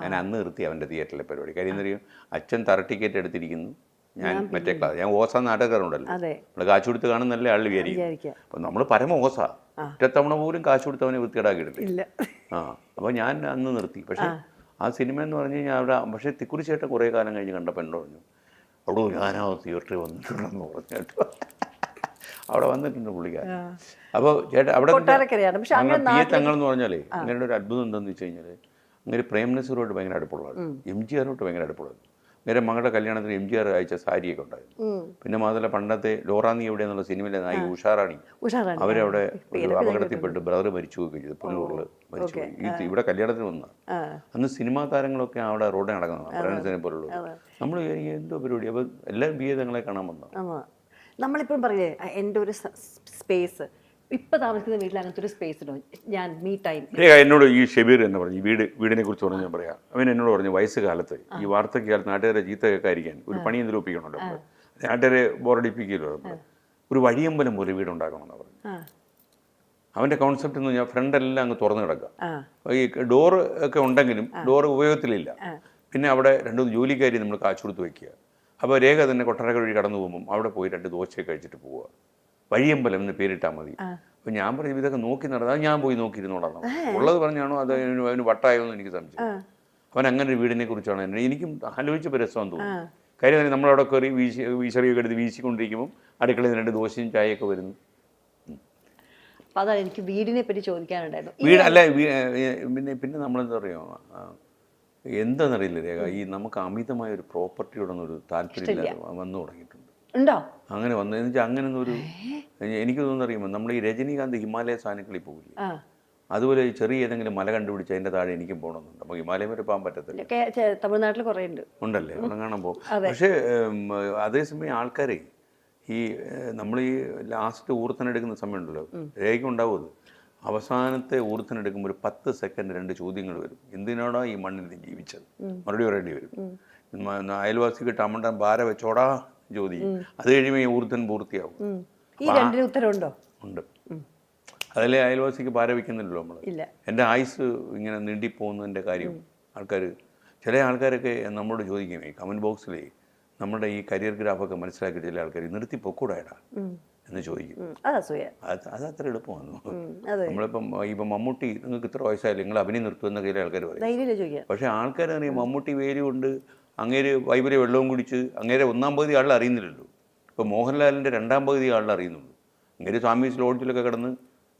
ഞാൻ അന്ന് നിർത്തി അവൻ്റെ തിയേറ്ററിലെ പരിപാടി. കാര്യം എന്നറിയും, അച്ഛൻ തറ ടിക്കറ്റ് എടുത്തിരിക്കുന്നു, ഞാൻ മറ്റേ ക്ലാസ്. ഞാൻ ഓസ നാടകക്കാരുണ്ടല്ലോ, നമ്മൾ കാശ് കൊടുത്ത് കാണുന്നല്ലേ ആൾ വിചാരിക്കും. അപ്പം നമ്മൾ പരമ ഓസ, ഒറ്റത്തവണ പോലും കാശ് കൊടുത്തവനെ വൃത്തികേടാക്കിയിട്ടില്ല. അപ്പോൾ ഞാൻ അന്ന് നിർത്തി. പക്ഷേ ആ സിനിമ എന്ന് പറഞ്ഞു കഴിഞ്ഞാൽ അവിടെ, പക്ഷേ തിക്കുറി ചേട്ടൻ കുറേ കാലം കഴിഞ്ഞ് കണ്ടപ്പോൾ എന്നോട് പറഞ്ഞു, അവിടെ ഞാനാ തിയേറ്ററിൽ വന്നിട്ടുണ്ടെന്ന് പറഞ്ഞു കേട്ടോ. അവിടെ വന്നിട്ടുണ്ട് പുള്ളിക്കാരൻ. അപ്പോൾ ചേട്ടാ അവിടെ പി എ തങ്ങൾ എന്ന് പറഞ്ഞാലേ അങ്ങനെ ഒരു അത്ഭുതം എന്താണെന്ന് വെച്ച് കഴിഞ്ഞാൽ, അങ്ങനെ പ്രേം നസീറുമായിട്ട് ഭയങ്കര അടുപ്പമുള്ളതാണ്, എം ജി ആറുമായിട്ട് ഭയങ്കര അടുപ്പമുള്ളത്. നേരെ മകളുടെ കല്യാണത്തിന് എം ജി ആർ അയച്ച സാരിയൊക്കെ ഉണ്ടായിരുന്നു. പിന്നെ മാത്രമല്ല പണ്ടത്തെ ലോറാന്നി എവിടെയെന്നുള്ള സിനിമയിലെ നായി ഉഷാറാണി, അവരവിടെ ഒരു അപകടത്തിൽപ്പെട്ട് ബ്രദർ മരിച്ചു പോവുകയും ചെയ്തു, പുനലൂറിൽ മരിച്ചു പോയി. ഇവിടെ കല്യാണത്തിന് വന്ന അന്ന് സിനിമാ താരങ്ങളൊക്കെ അവിടെ റോഡിൽ നടക്കുന്നതാണ്, പ്രണയത്തിനെ പോലുള്ളത്. നമ്മൾ എന്തോ പരിപാടി. അപ്പോൾ എല്ലാവരും ബി എ തങ്ങളെ കാണാൻ വന്നു. നമ്മളിപ്പം പറയേ എൻ്റെ ഒരു സ്പേസ്, ഇപ്പൊ താമസിക്കുന്ന വീട്ടിൽ അങ്ങനത്തെ ഒരു സ്പേസ് ഉണ്ടോ? ഞാൻ മീ ടൈം. എന്നോട് ഈ ഷബീർ എന്ന് പറഞ്ഞു, വീടിനെ കുറിച്ച് പറഞ്ഞ് ഞാൻ പറയാം. അവൻ എന്നോട് പറഞ്ഞു, വയസ്സ് കാലത്ത് ഈ വാർദ്ധക്യകാലത്ത് നാട്ടുകാരെ ചീത്ത കേൾക്കാതിരിക്കാൻ ഒരു പണി എന്തിലൊപ്പിക്കണമല്ലോ, നാട്ടുകാരെ ബോറടിപ്പിക്കുമല്ലോ, ഒരു വഴിയമ്പലം പോലെ വീടുണ്ടാക്കണമെന്ന് പറഞ്ഞു. അവൻ്റെ കോൺസെപ്റ്റ് എന്ന് പറഞ്ഞാൽ ഫ്രണ്ടെല്ലാം അങ്ങ് തുറന്നു കിടക്കുക, ഈ ഡോറ് ഒക്കെ ഉണ്ടെങ്കിലും ഡോറ് ഉപയോഗത്തിലില്ല. പിന്നെ അവിടെ 2 ജോലിക്കാരി നമ്മൾ കാശ് കൊടുത്ത് വയ്ക്കുക. അപ്പോൾ രേഖ തന്നെ കൊട്ടാരക്കര വഴി കടന്നു പോകുമ്പം അവിടെ പോയി 2 ദോശയൊക്കെ കഴിച്ചിട്ട് പോവുക. വഴിയമ്പലം എന്ന് പേരിട്ടാൽ മതി. അപ്പോൾ ഞാൻ പറഞ്ഞു, ഇതൊക്കെ നോക്കി നടന്നത്, അത് ഞാൻ പോയി നോക്കിയിരുന്നോളാം. ഉള്ളത് പറഞ്ഞാണോ അത് അവന് വട്ടായോ എന്ന് എനിക്ക് സംശയം. അവൻ അങ്ങനെ ഒരു വീടിനെ കുറിച്ചാണ് എനിക്കും ആലോചിച്ചപ്പോൾ രസമെന്ന് തോന്നുന്നു. കാര്യം നമ്മളവിടെ കയറി വീശറിയൊക്കെ എടുത്ത് വീശിക്കൊണ്ടിരിക്കുമ്പോൾ അടുക്കളയിൽ 2 ദോശയും ചായയൊക്കെ വരുന്നു. അപ്പോൾ അതാണ് എനിക്ക് വീടിനെ പറ്റി ചോദിക്കാനുണ്ടായിരുന്നു. വീട് അല്ല, പിന്നെ നമ്മളെന്താ പറയുക, എന്താണെന്നറിയില്ല രേഖ, ഈ നമുക്ക് അമിതമായ ഒരു പ്രോപ്പർട്ടിയോടൊന്നൊരു താല്പര്യമില്ല വന്നു തുടങ്ങിയിട്ടുണ്ട്. അങ്ങനെ വന്നതെന്ന് വെച്ചാൽ അങ്ങനെയൊന്നും ഒരു, എനിക്ക് തോന്നുന്നറിയുമ്പോൾ നമ്മൾ ഈ രജനീകാന്ത് ഹിമാലയ സാധനങ്ങളിൽ പോകില്ലേ, അതുപോലെ ഈ ചെറിയ ഏതെങ്കിലും മല കണ്ടുപിടിച്ച് അതിൻ്റെ താഴെ എനിക്കും പോകണമെന്നുണ്ട്. അപ്പോൾ ഹിമാലയം വരെ പോകാൻ പറ്റത്തില്ല. തമിഴ്നാട്ടിൽ കുറേ ഉണ്ട് ഉണ്ടല്ലേ, അവിടെ കാണാൻ പോകും. പക്ഷേ അതേസമയം ആൾക്കാരെ ഈ നമ്മൾ ഈ ലാസ്റ്റ് ഊർത്തനെടുക്കുന്ന സമയമുണ്ടല്ലോ, രേഖയ്ക്കുണ്ടാവും അത്. അവസാനത്തെ ഊർത്തനെടുക്കുമ്പോൾ ഒരു 10 സെക്കൻഡ് 2 ചോദ്യങ്ങൾ വരും. എന്തിനാണോ ഈ മണ്ണിൽ നീ ജീവിച്ചത്, മറുപടി പറയേണ്ടി വരും. അയൽവാസിക്ക് ടമണ്ടൻ ഭാര വെച്ചോടാ ചോദിക്കും. അത് കഴിയുമ്പോൾ ഈ ഊർത്തൻ പൂർത്തിയാവും. ഉത്തരവുണ്ടോ? ഉണ്ട്. അതിലെ അയൽവാസിക്ക് ഭാര വയ്ക്കുന്നില്ലല്ലോ നമ്മൾ. എൻ്റെ ആയുസ് ഇങ്ങനെ നീണ്ടിപ്പോകുന്നതിൻ്റെ കാര്യം ചില ആൾക്കാരൊക്കെ നമ്മളോട് ചോദിക്കും, ഈ കമൻറ്റ് ബോക്സിലേ നമ്മുടെ ഈ കരിയർ ഗ്രാഫൊക്കെ മനസ്സിലാക്കി ചില ആൾക്കാർ നിർത്തി പൊക്കൂടായിടാ എന്ന് ചോദിക്കും. അത് അത്ര എളുപ്പമാണ്. ഇപ്പം മമ്മൂട്ടി നിങ്ങൾക്ക് ഇത്ര വയസ്സായാലും നിങ്ങൾ അഭിനയം നിർത്തുമെന്ന കയ്യിലെ ആൾക്കാർ പറയും. പക്ഷേ ആൾക്കാരറിയാം, മമ്മൂട്ടി വേര് കൊണ്ട് അങ്ങേര് വൈബരെ വെള്ളവും കുടിച്ച് അങ്ങേരെ 1-ാം പകുതി ആളിൽ അറിയുന്നില്ലല്ലോ. ഇപ്പോൾ മോഹൻലാലിൻ്റെ 2-ാം പകുതി ആളിൽ അറിയുന്നുള്ളൂ. അങ്ങേര് സ്വാമീസ് ലോഡ്ജിലൊക്കെ കിടന്ന്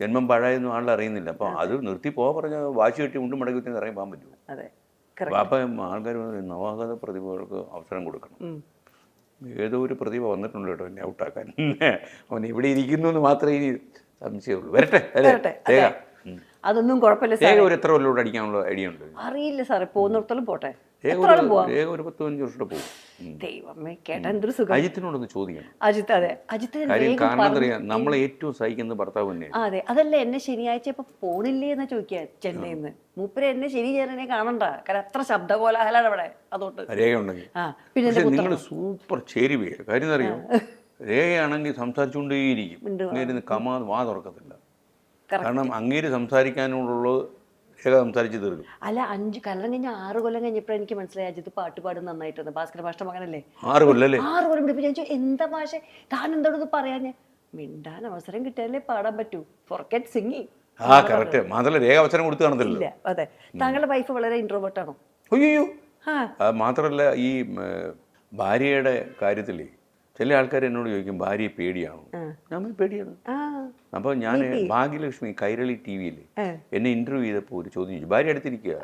ജന്മം പാഴായൊന്നും ആളിൽ അറിയുന്നില്ല. അപ്പോൾ അത് നിർത്തി പോകാൻ പറഞ്ഞാൽ വാശി കെട്ടി മുണ്ടും മടക്കി വെച്ചാൽ ഇറങ്ങി പോകാൻ പറ്റുമോ? അപ്പം ആൾക്കാർ നവാഗത പ്രതിഭകൾക്ക് അവസരം കൊടുക്കണം. ഏതോ ഒരു പ്രതിഭ വന്നിട്ടുണ്ട് കേട്ടോ എന്നെ ഔട്ടാക്കാൻ. അവൻ ഇവിടെ ഇരിക്കുന്നു എന്ന് മാത്രമേ ഇനി സംശയമുള്ളൂ. വരട്ടെ അല്ലേ? അതൊന്നും കുഴപ്പമില്ല. എത്ര കൊല്ലോട് അടിക്കാനുള്ള ഐഡിയ ഉണ്ട്? അറിയില്ല സാറേ, പോകുന്നിടത്തോളം പോട്ടെ. ഒരു 10-15 വർഷം പോകും. ദൈവമേ, കേട്ടാ എന്തൊരു സുഖം. അജിത്തിനോടൊന്ന് ചോദിക്കണം. കാരണം എന്തറിയാം, നമ്മളെ ഏറ്റവും സഹിക്കുന്നത് ഭർത്താവ് തന്നെ. അതെ, അതല്ല എന്നെ ശനിയാഴ്ച ഇപ്പൊ പോണില്ലേ എന്ന് ചോദിക്കുക ചെന്നൈന്ന്. മൂപ്പര് എന്നെ ശനി ചേരനെ കാണണ്ട, കാരണം അത്ര ശബ്ദകോലാഹലാണ് അവിടെ. അതുകൊണ്ട് രേഖ ഉണ്ടെങ്കിൽ പിന്നെ നിങ്ങൾ സൂപ്പർ ചേരുവേ. കാര്യം അറിയോ, രേഖയാണെങ്കിൽ സംസാരിച്ചുകൊണ്ടേയിരിക്കും, വാ തുറക്കത്തില്ല. കാരണം അങ്ങേര് സംസാരിക്കാനുള്ളത് രേഖ സംസാരിച്ച് തീർക്കും. അല്ല, 5 കല്യാണം കഴിഞ്ഞ 6 കൊല്ലം കഴിഞ്ഞപ്പോഴും എനിക്ക് മനസ്സിലായി അജിത്ത് പാട്ട് പാടും നന്നായിട്ടുണ്ട്. ഭാസ്കര ഭാഷ മകനല്ലേ? 6 കൊല്ലം. 6 കൊല്ലം ഞാൻ ചോദിച്ചു, എന്താ ഭാഷ, താൻ എന്തോടത് പറയാഞ്ഞേ? മിണ്ടാൻ അവസരം കിട്ടിയാലേ പാടാൻ പറ്റൂ. Forget singing. കറക്റ്റ്. മാത്രമല്ല രേഖ അവസരം കൊടുത്തു കാണത്തില്ല. അതെ. താങ്കളുടെ വൈഫ് വളരെ ഇൻട്രോവേർട്ട് ആണോ? അയ്യോ, മാത്രമല്ല ഈ ഭാര്യയുടെ കാര്യത്തിൽ ചില ആൾക്കാർ എന്നോട് ചോദിക്കും ഭാര്യയെ പേടിയാണോ? ഞാൻ പേടിയാണ്. അപ്പോൾ ഞാൻ ഭാഗ്യലക്ഷ്മി കൈരളി TV-യിൽ എന്നെ ഇന്റർവ്യൂ ചെയ്തപ്പോൾ ഒരു ചോദ്യം ചോദിച്ചു. ഭാര്യ അടുത്തിരിക്കുക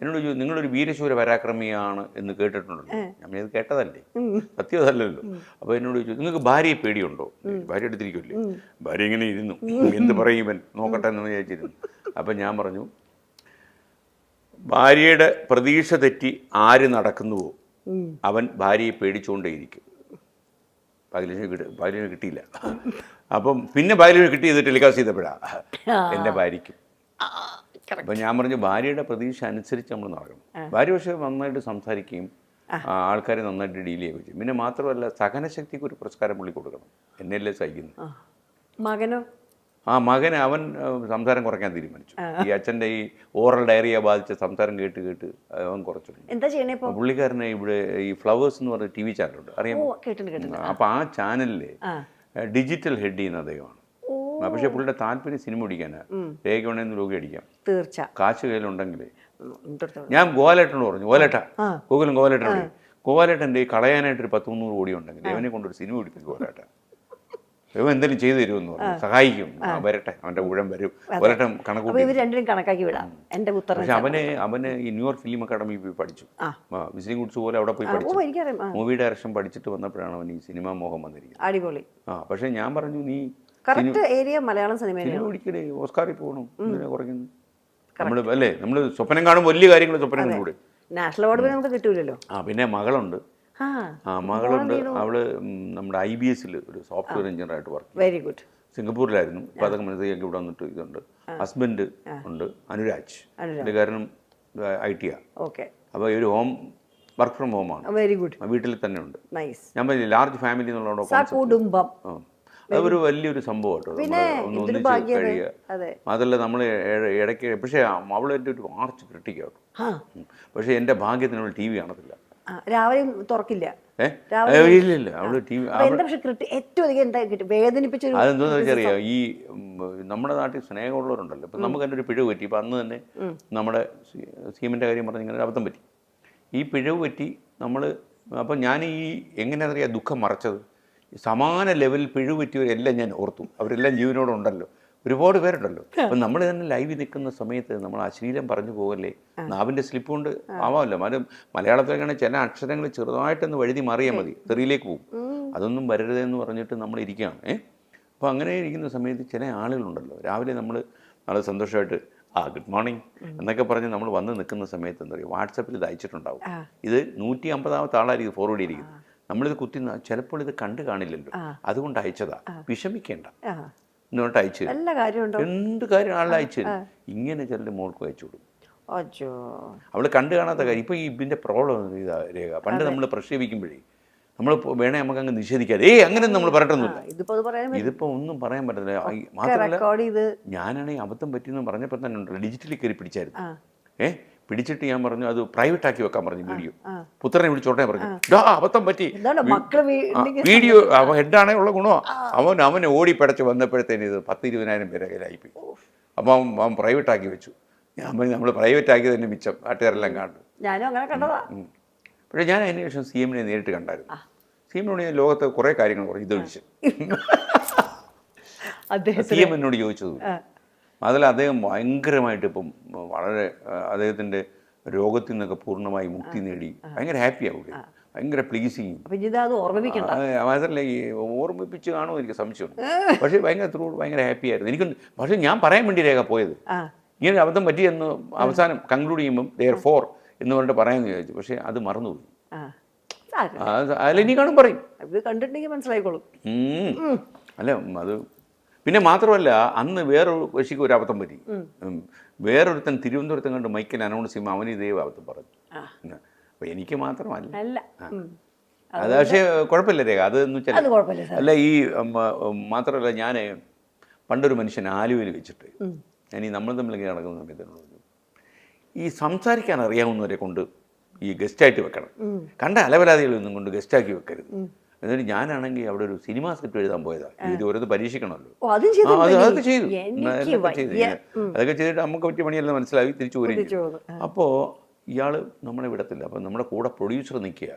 എന്നോട് ചോദിച്ചു, നിങ്ങളൊരു വീരശൂര പരാക്രമിയാണ് എന്ന് കേട്ടിട്ടുണ്ടല്ലോ. ഞാൻ ഇത് കേട്ടതല്ലേ, സത്യം അതല്ലല്ലോ. അപ്പോൾ എന്നോട് ചോദിച്ചു, നിങ്ങൾക്ക് ഭാര്യയെ പേടിയുണ്ടോ? ഭാര്യ അടുത്തിരിക്കുമല്ലേ. ഭാര്യ ഇങ്ങനെ ഇരുന്നു, എന്ത് പറയും ഇവൻ നോക്കട്ടെ എന്ന് വിചാരിച്ചിരുന്നു. അപ്പം ഞാൻ പറഞ്ഞു, ഭാര്യയുടെ പ്രതീക്ഷ തെറ്റി ആര് നടക്കുന്നുവോ അവൻ ഭാര്യയെ പേടിച്ചുകൊണ്ടേയിരിക്കും. ഭാര്യനെ കിട്ടിയില്ല. അപ്പം പിന്നെ ഭാര്യനെ കിട്ടിയത് ടെലികാസ്റ്റ് ചെയ്തപ്പോഴാണ് എൻ്റെ ഭാര്യയ്ക്കും. അപ്പം ഞാൻ പറഞ്ഞു, ഭാര്യയുടെ പ്രതീക്ഷ അനുസരിച്ച് നമ്മൾ നടക്കണം. ഭാര്യ പക്ഷേ നന്നായിട്ട് സംസാരിക്കുകയും ആൾക്കാരെ നന്നായിട്ട് ഡീൽ ചെയ്യുകയും ചെയ്യും. പിന്നെ മാത്രമല്ല, സഹനശക്തിക്ക് ഒരു പുരസ്കാരം പുള്ളി കൊടുക്കണം. എന്നെയല്ലേ സഹിക്കുന്നു. മകനോ? മകന് അവൻ സംസാരം കുറയ്ക്കാൻ തീരുമാനിച്ചു. ഈ അച്ഛൻ്റെ ഈ ഓറൽ ഡയറിയ ബാധിച്ച സംസാരം കേട്ട് കേട്ട് അവൻ കുറച്ചു. എന്താ ചെയ്യണേ? പുള്ളിക്കാരനെ ഇവിടെ ഈ ഫ്ലവേഴ്സ് എന്ന് പറഞ്ഞ TV ചാനലുണ്ട്, അറിയാമോ? അപ്പോൾ ആ ചാനലിൽ ഡിജിറ്റൽ ഹെഡ് ചെയ്യുന്ന അദ്ദേഹമാണ്. പക്ഷേ പുള്ളിയുടെ താല്പര്യം സിനിമ പിടിക്കാനാണ്. രേഖ വേണമെന്ന് ലോകം അടിക്കാം, തീർച്ച കാശ് കയ്യിലുണ്ടെങ്കിൽ. ഞാൻ ഗോവാലേട്ടനോട് പറഞ്ഞു, ഗൂഗിളും ഗോവാലേട്ടൻ്റെ ഈ കളയാനായിട്ടൊരു 100-300 കോടി ഉണ്ടെങ്കിൽ അവനെ കൊണ്ടൊരു സിനിമ പിടിപ്പിക്കും. ഗോവാലേട്ടൻ ഇവ എന്തെങ്കിലും ചെയ്തു തരുമെന്ന് പറഞ്ഞു, സഹായിക്കും, വരട്ടെ, അവൻ്റെ ഊഴം വരും, ഒരട്ടെ കണക്കാക്കി വിടാം. പക്ഷെ അവന് ഈ ന്യൂയോർക്ക് ഫിലിം അക്കാഡമി പോയി പഠിച്ചു. വിസിറ്റിംഗ് ഗുഡ്സ് പോലെ അവിടെ പോയി പഠിച്ചു. മൂവി ഡയറക്ഷൻ പഠിച്ചിട്ട് വന്നപ്പോഴാണ് അവൻ ഈ സിനിമാ മോഹം വന്നിരിക്കുന്നത്. അടിപൊളി. പക്ഷെ ഞാൻ പറഞ്ഞു, നീ മലയാളം സിനിമ പിടിക്കലേ, ഓസ്കാറിൽ പോകണം, എന്തിനാ കുറയ്ക്കുന്നു? നമ്മൾ സ്വപ്നം കാണും, വലിയ കാര്യങ്ങൾ സ്വപ്നം കണ്ടുകൂടെ? നാഷണൽ അവാർഡ് നമുക്ക് കിട്ടൂലല്ലോ. പിന്നെ മകളുണ്ട്. മകളുണ്ട്. അവള് നമ്മുടെ IBS-ൽ ഒരു സോഫ്റ്റ്വെയർ എഞ്ചിനീയറായിട്ട് വർക്ക്. Very good. സിംഗപ്പൂരിലായിരുന്നു. ഇപ്പം അതൊക്കെ മനസ്സിലാക്കി ഇവിടെ വന്നിട്ട് ഇതുണ്ട്. ഹസ്ബൻഡ് ഉണ്ട്, അനുരാജ്. എൻ്റെ കാരണം IT-യാണ്. അപ്പോൾ ഒരു വർക്ക് ഫ്രം ഹോമാണ്. Very good. വീട്ടിൽ തന്നെ ഉണ്ട്. ഞാൻ പറഞ്ഞില്ല, ലാർജ് ഫാമിലി എന്നുള്ളതോ അതൊരു വലിയൊരു സംഭവമായിട്ടോ ഒന്ന് ഒന്നിച്ച് കഴിയുക. അതല്ല, നമ്മൾ ഇടയ്ക്ക്, പക്ഷേ അവളെൻ്റെ ഒരു ആർച്ച് ക്രിട്ടിക്കാട്ടോ. പക്ഷേ എൻ്റെ ഭാഗ്യത്തിനുള്ള TV കാണത്തില്ല, രാവിലെ തുറക്കില്ല. ഇല്ല, അവള് TV അതെന്തോന്ന് വെച്ചറിയാം. ഈ നമ്മുടെ നാട്ടിൽ സ്നേഹമുള്ളവരുണ്ടല്ലോ. ഇപ്പം നമുക്ക് തന്നെ ഒരു പിഴവ് പറ്റി. ഇപ്പം അന്ന് തന്നെ നമ്മുടെ സീമിൻ്റെ കാര്യം പറഞ്ഞ് ഇങ്ങനെ അബദ്ധം പറ്റി. ഈ പിഴവ് പറ്റി നമ്മൾ. അപ്പം ഞാൻ ഈ എങ്ങനെയാണെന്നറിയാം ദുഃഖം മറച്ചത്, സമാന ലെവലിൽ പിഴവ് പറ്റിയവരെല്ലാം ഞാൻ ഓർത്തു. അവരെല്ലാം ജീവനോടുണ്ടല്ലോ, ഒരുപാട് പേരുണ്ടല്ലോ. അപ്പം നമ്മൾ തന്നെ ലൈവിൽ നിൽക്കുന്ന സമയത്ത് നമ്മൾ അശ്ലീലം പറഞ്ഞു പോകല്ലേ, നാവിൻ്റെ സ്ലിപ്പ് കൊണ്ട് ആവാമല്ലോ. മലയാളത്തിലൊക്കെയാണ് ചില അക്ഷരങ്ങൾ ചെറുതായിട്ടൊന്ന് വഴുതി മാറിയാൽ മതി, തെറിയിലേക്ക് പോകും. അതൊന്നും വരരുതെന്ന് പറഞ്ഞിട്ട് നമ്മൾ ഇരിക്കുകയാണ്. അപ്പോൾ അങ്ങനെ ഇരിക്കുന്ന സമയത്ത് ചില ആളുകളുണ്ടല്ലോ, രാവിലെ നമ്മൾ വളരെ സന്തോഷമായിട്ട് ഗുഡ് മോർണിംഗ് എന്നൊക്കെ പറഞ്ഞ് നമ്മൾ വന്ന് നിൽക്കുന്ന സമയത്ത് എന്താ പറയുക, വാട്സപ്പിൽ ഇത് അയച്ചിട്ടുണ്ടാവും. ഇത് 150ാമത്തെ ആളായിരിക്കും ഫോർവേഡ് ചെയ്തിരിക്കുന്നത്. നമ്മളിത് കുത്തിന്ന് ചിലപ്പോൾ ഇത് കണ്ടു കാണില്ലല്ലോ, അതുകൊണ്ട് അയച്ചതാ, വിഷമിക്കേണ്ട എന്നിട്ട് അയച്ചു. എന്ത് കാര്യം ആളെ അയച്ചു. ഇങ്ങനെ ചിലരുടെ മോൾക്ക് അയച്ചു കൊടുക്കും. അവള് കണ്ടു കാണാത്ത കാര്യം. ഇപ്പൊ ഇതിന്റെ പ്രോബ്ലം ഇതാ രേഖ. പണ്ട് നമ്മൾ പ്രക്ഷേപിക്കുമ്പോഴേ നമ്മൾ വേണേ നമുക്ക് അങ്ങ് നിഷേധിക്കാതെ അങ്ങനെ നമ്മൾ പറഞ്ഞിട്ടൊന്നുമില്ല. ഇതിപ്പോ ഒന്നും പറയാൻ പറ്റത്തില്ല. മാത്രമല്ല, ഞാനാണെങ്കിൽ അബദ്ധം പറ്റിയെന്ന് പറഞ്ഞപ്പോൾ തന്നെ ഉണ്ടല്ലോ, ഡിജിറ്റലി കയറി പിടിച്ചായിരുന്നു. പിടിച്ചിട്ട് ഞാൻ പറഞ്ഞു അത് പ്രൈവറ്റ് ആക്കി വെക്കാൻ പറഞ്ഞു. വീഡിയോ പുത്രനെ വിളിച്ചോട്ടെ പറഞ്ഞു. അബദ്ധം പറ്റി, വീഡിയോ അവൻ ഹെഡാണേ ഉള്ള ഗുണമാണ്. അവനെ ഓടി പടച്ച് വന്നപ്പോഴത്തേന് ഇത് 10-20,000 പേരെ കയ്യിലായിപ്പോയി. അപ്പം അവൻ പ്രൈവറ്റ് ആക്കി വെച്ചു. ഞാൻ പറഞ്ഞു നമ്മൾ പ്രൈവറ്റ് ആക്കി തന്നെ മിച്ചം, നാട്ടുകാരെല്ലാം കാണും. പക്ഷേ ഞാൻ അതിന് ശേഷം CM-നെ നേരിട്ട് കണ്ടായിരുന്നു. CM-നോട് ഞാൻ ലോകത്തെ കുറേ കാര്യങ്ങൾ പറഞ്ഞു. ഇതൊഴിച്ച് CM എന്നോട് ചോദിച്ചത്. അതിൽ അദ്ദേഹം ഭയങ്കരമായിട്ട് ഇപ്പം വളരെ അദ്ദേഹത്തിൻ്റെ രോഗത്തിൽ നിന്നൊക്കെ പൂർണ്ണമായി മുക്തി നേടി ഭയങ്കര ഹാപ്പിയാവും, ഭയങ്കര പ്ലീസിങ്. അതല്ല, ഈ ഓർമ്മിപ്പിച്ച് കാണുമോ എനിക്ക് സംശയമുണ്ട്. പക്ഷേ ഭയങ്കര ഹാപ്പി ആയിരുന്നു എനിക്ക്. പക്ഷേ ഞാൻ പറയാൻ വേണ്ടി രേഖ പോയത് ഇങ്ങനെ അബദ്ധം പറ്റിയെന്ന് അവസാനം കൺക്ലൂഡ് ചെയ്യുമ്പം ഫോർ എന്ന് പറഞ്ഞിട്ട് പറയാമെന്ന് വിചാരിച്ചു. പക്ഷേ അത് മറന്നുപോയി. അതിലിനി കാണും പറയും, കണ്ടിട്ടുണ്ടെങ്കിൽ മനസ്സിലായിക്കോളും. അല്ല അത് പിന്നെ മാത്രമല്ല, അന്ന് വേറൊരു കക്ഷിക്ക് ഒരു അബദ്ധം പറ്റി. വേറൊരുത്തൻ തിരുവനന്തപുരത്ത് കണ്ട് മൈക്കിൽ അനൗൺസ് ചെയ്യുമ്പോൾ അവന് ഇതേ അബദ്ധം പറഞ്ഞു. അപ്പോൾ എനിക്ക് മാത്രമല്ല, അത് പക്ഷേ കുഴപ്പമില്ല രേഖ. അതെന്ന് വെച്ചാൽ അല്ല, ഈ മാത്രമല്ല, ഞാൻ പണ്ടൊരു മനുഷ്യൻ ആലുവയിൽ വെച്ചിട്ട് ഞാൻ ഈ നമ്മൾ തമ്മിൽ നടക്കുന്ന സമയത്ത് ഈ സംസാരിക്കാൻ അറിയാവുന്നവരെ കൊണ്ട് ഈ ഗസ്റ്റായിട്ട് വെക്കണം. കണ്ട അലവലാദികളൊന്നും കൊണ്ട് ഗസ്റ്റാക്കി വെക്കരുത്. എന്നിട്ട് ഞാനാണെങ്കിൽ അവിടെ ഒരു സിനിമാ സ്ക്രിപ്റ്റ് എഴുതാൻ പോയതാണ്. ഇത് ഓരോന്ന് പരീക്ഷിക്കണമല്ലോ. അതൊക്കെ ചെയ്തു. അതൊക്കെ ചെയ്തിട്ട് നമുക്ക് പറ്റിയ പണിയെല്ലാം മനസ്സിലാക്കി തിരിച്ചു പോരും. അപ്പോൾ ഇയാൾ നമ്മളെ വിടത്തില്ല. അപ്പം നമ്മുടെ കൂടെ പ്രൊഡ്യൂസർ നിൽക്കുക.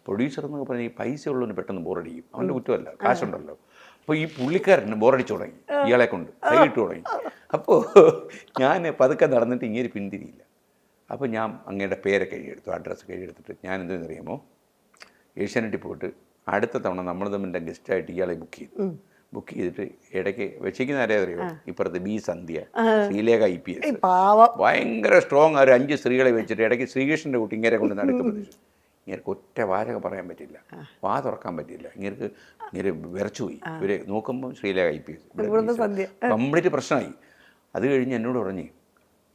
പ്രൊഡ്യൂസർ എന്നൊക്കെ പറഞ്ഞാൽ ഈ പൈസ ഉള്ളവന് പെട്ടെന്ന് ബോറടിക്കും. അവൻ്റെ കുറ്റമല്ല, കാശുണ്ടല്ലോ. അപ്പോൾ ഈ പുള്ളിക്കാരന് ബോറടിച്ചു തുടങ്ങി, ഇയാളെ കൊണ്ട് കൈയിട്ട് തുടങ്ങി. അപ്പോൾ ഞാൻ പതുക്കെ നടന്നിട്ട് ഇങ്ങനെ പിന്തിരിയില്ല. അപ്പോൾ ഞാൻ അങ്ങയുടെ പേരൊക്കെ എഴുതിയെടുത്തു, അഡ്രസ്സൊക്കെ എഴുതിയെടുത്തിട്ട് ഞാൻ എന്തെന്നറിയാമോ, ഏഷ്യാനെറ്റിൽ പോയിട്ട് അടുത്ത തവണ നമ്മൾ തമ്മിൻ്റെ ഗസ്റ്റായിട്ട് ഇയാളെ ബുക്ക് ചെയ്തിട്ട് ഇടയ്ക്ക് വെച്ചിരിക്കുന്ന ആരെയും അറിയോ, ഇപ്പുറത്ത് ബി സന്ധ്യ, ശ്രീലേഖ IPS, ഭയങ്കര സ്ട്രോങ് ഒരു 5 സ്ത്രീകളെ വെച്ചിട്ട് ഇടയ്ക്ക് ശ്രീകൃഷ്ണൻ്റെ കുട്ടി ഇങ്ങനെ കൊണ്ട് നടക്കുന്നത്. ഇങ്ങനെ ഒറ്റ വാചകം പറയാൻ പറ്റില്ല, വാ തുറക്കാൻ പറ്റില്ല. ഇങ്ങനെ വിറച്ചുപോയി. ഇവരെ നോക്കുമ്പോൾ ശ്രീലേഖ IPS കംപ്ലീറ്റ് പ്രശ്നമായി. അത് കഴിഞ്ഞ് എന്നോട് പറഞ്ഞു,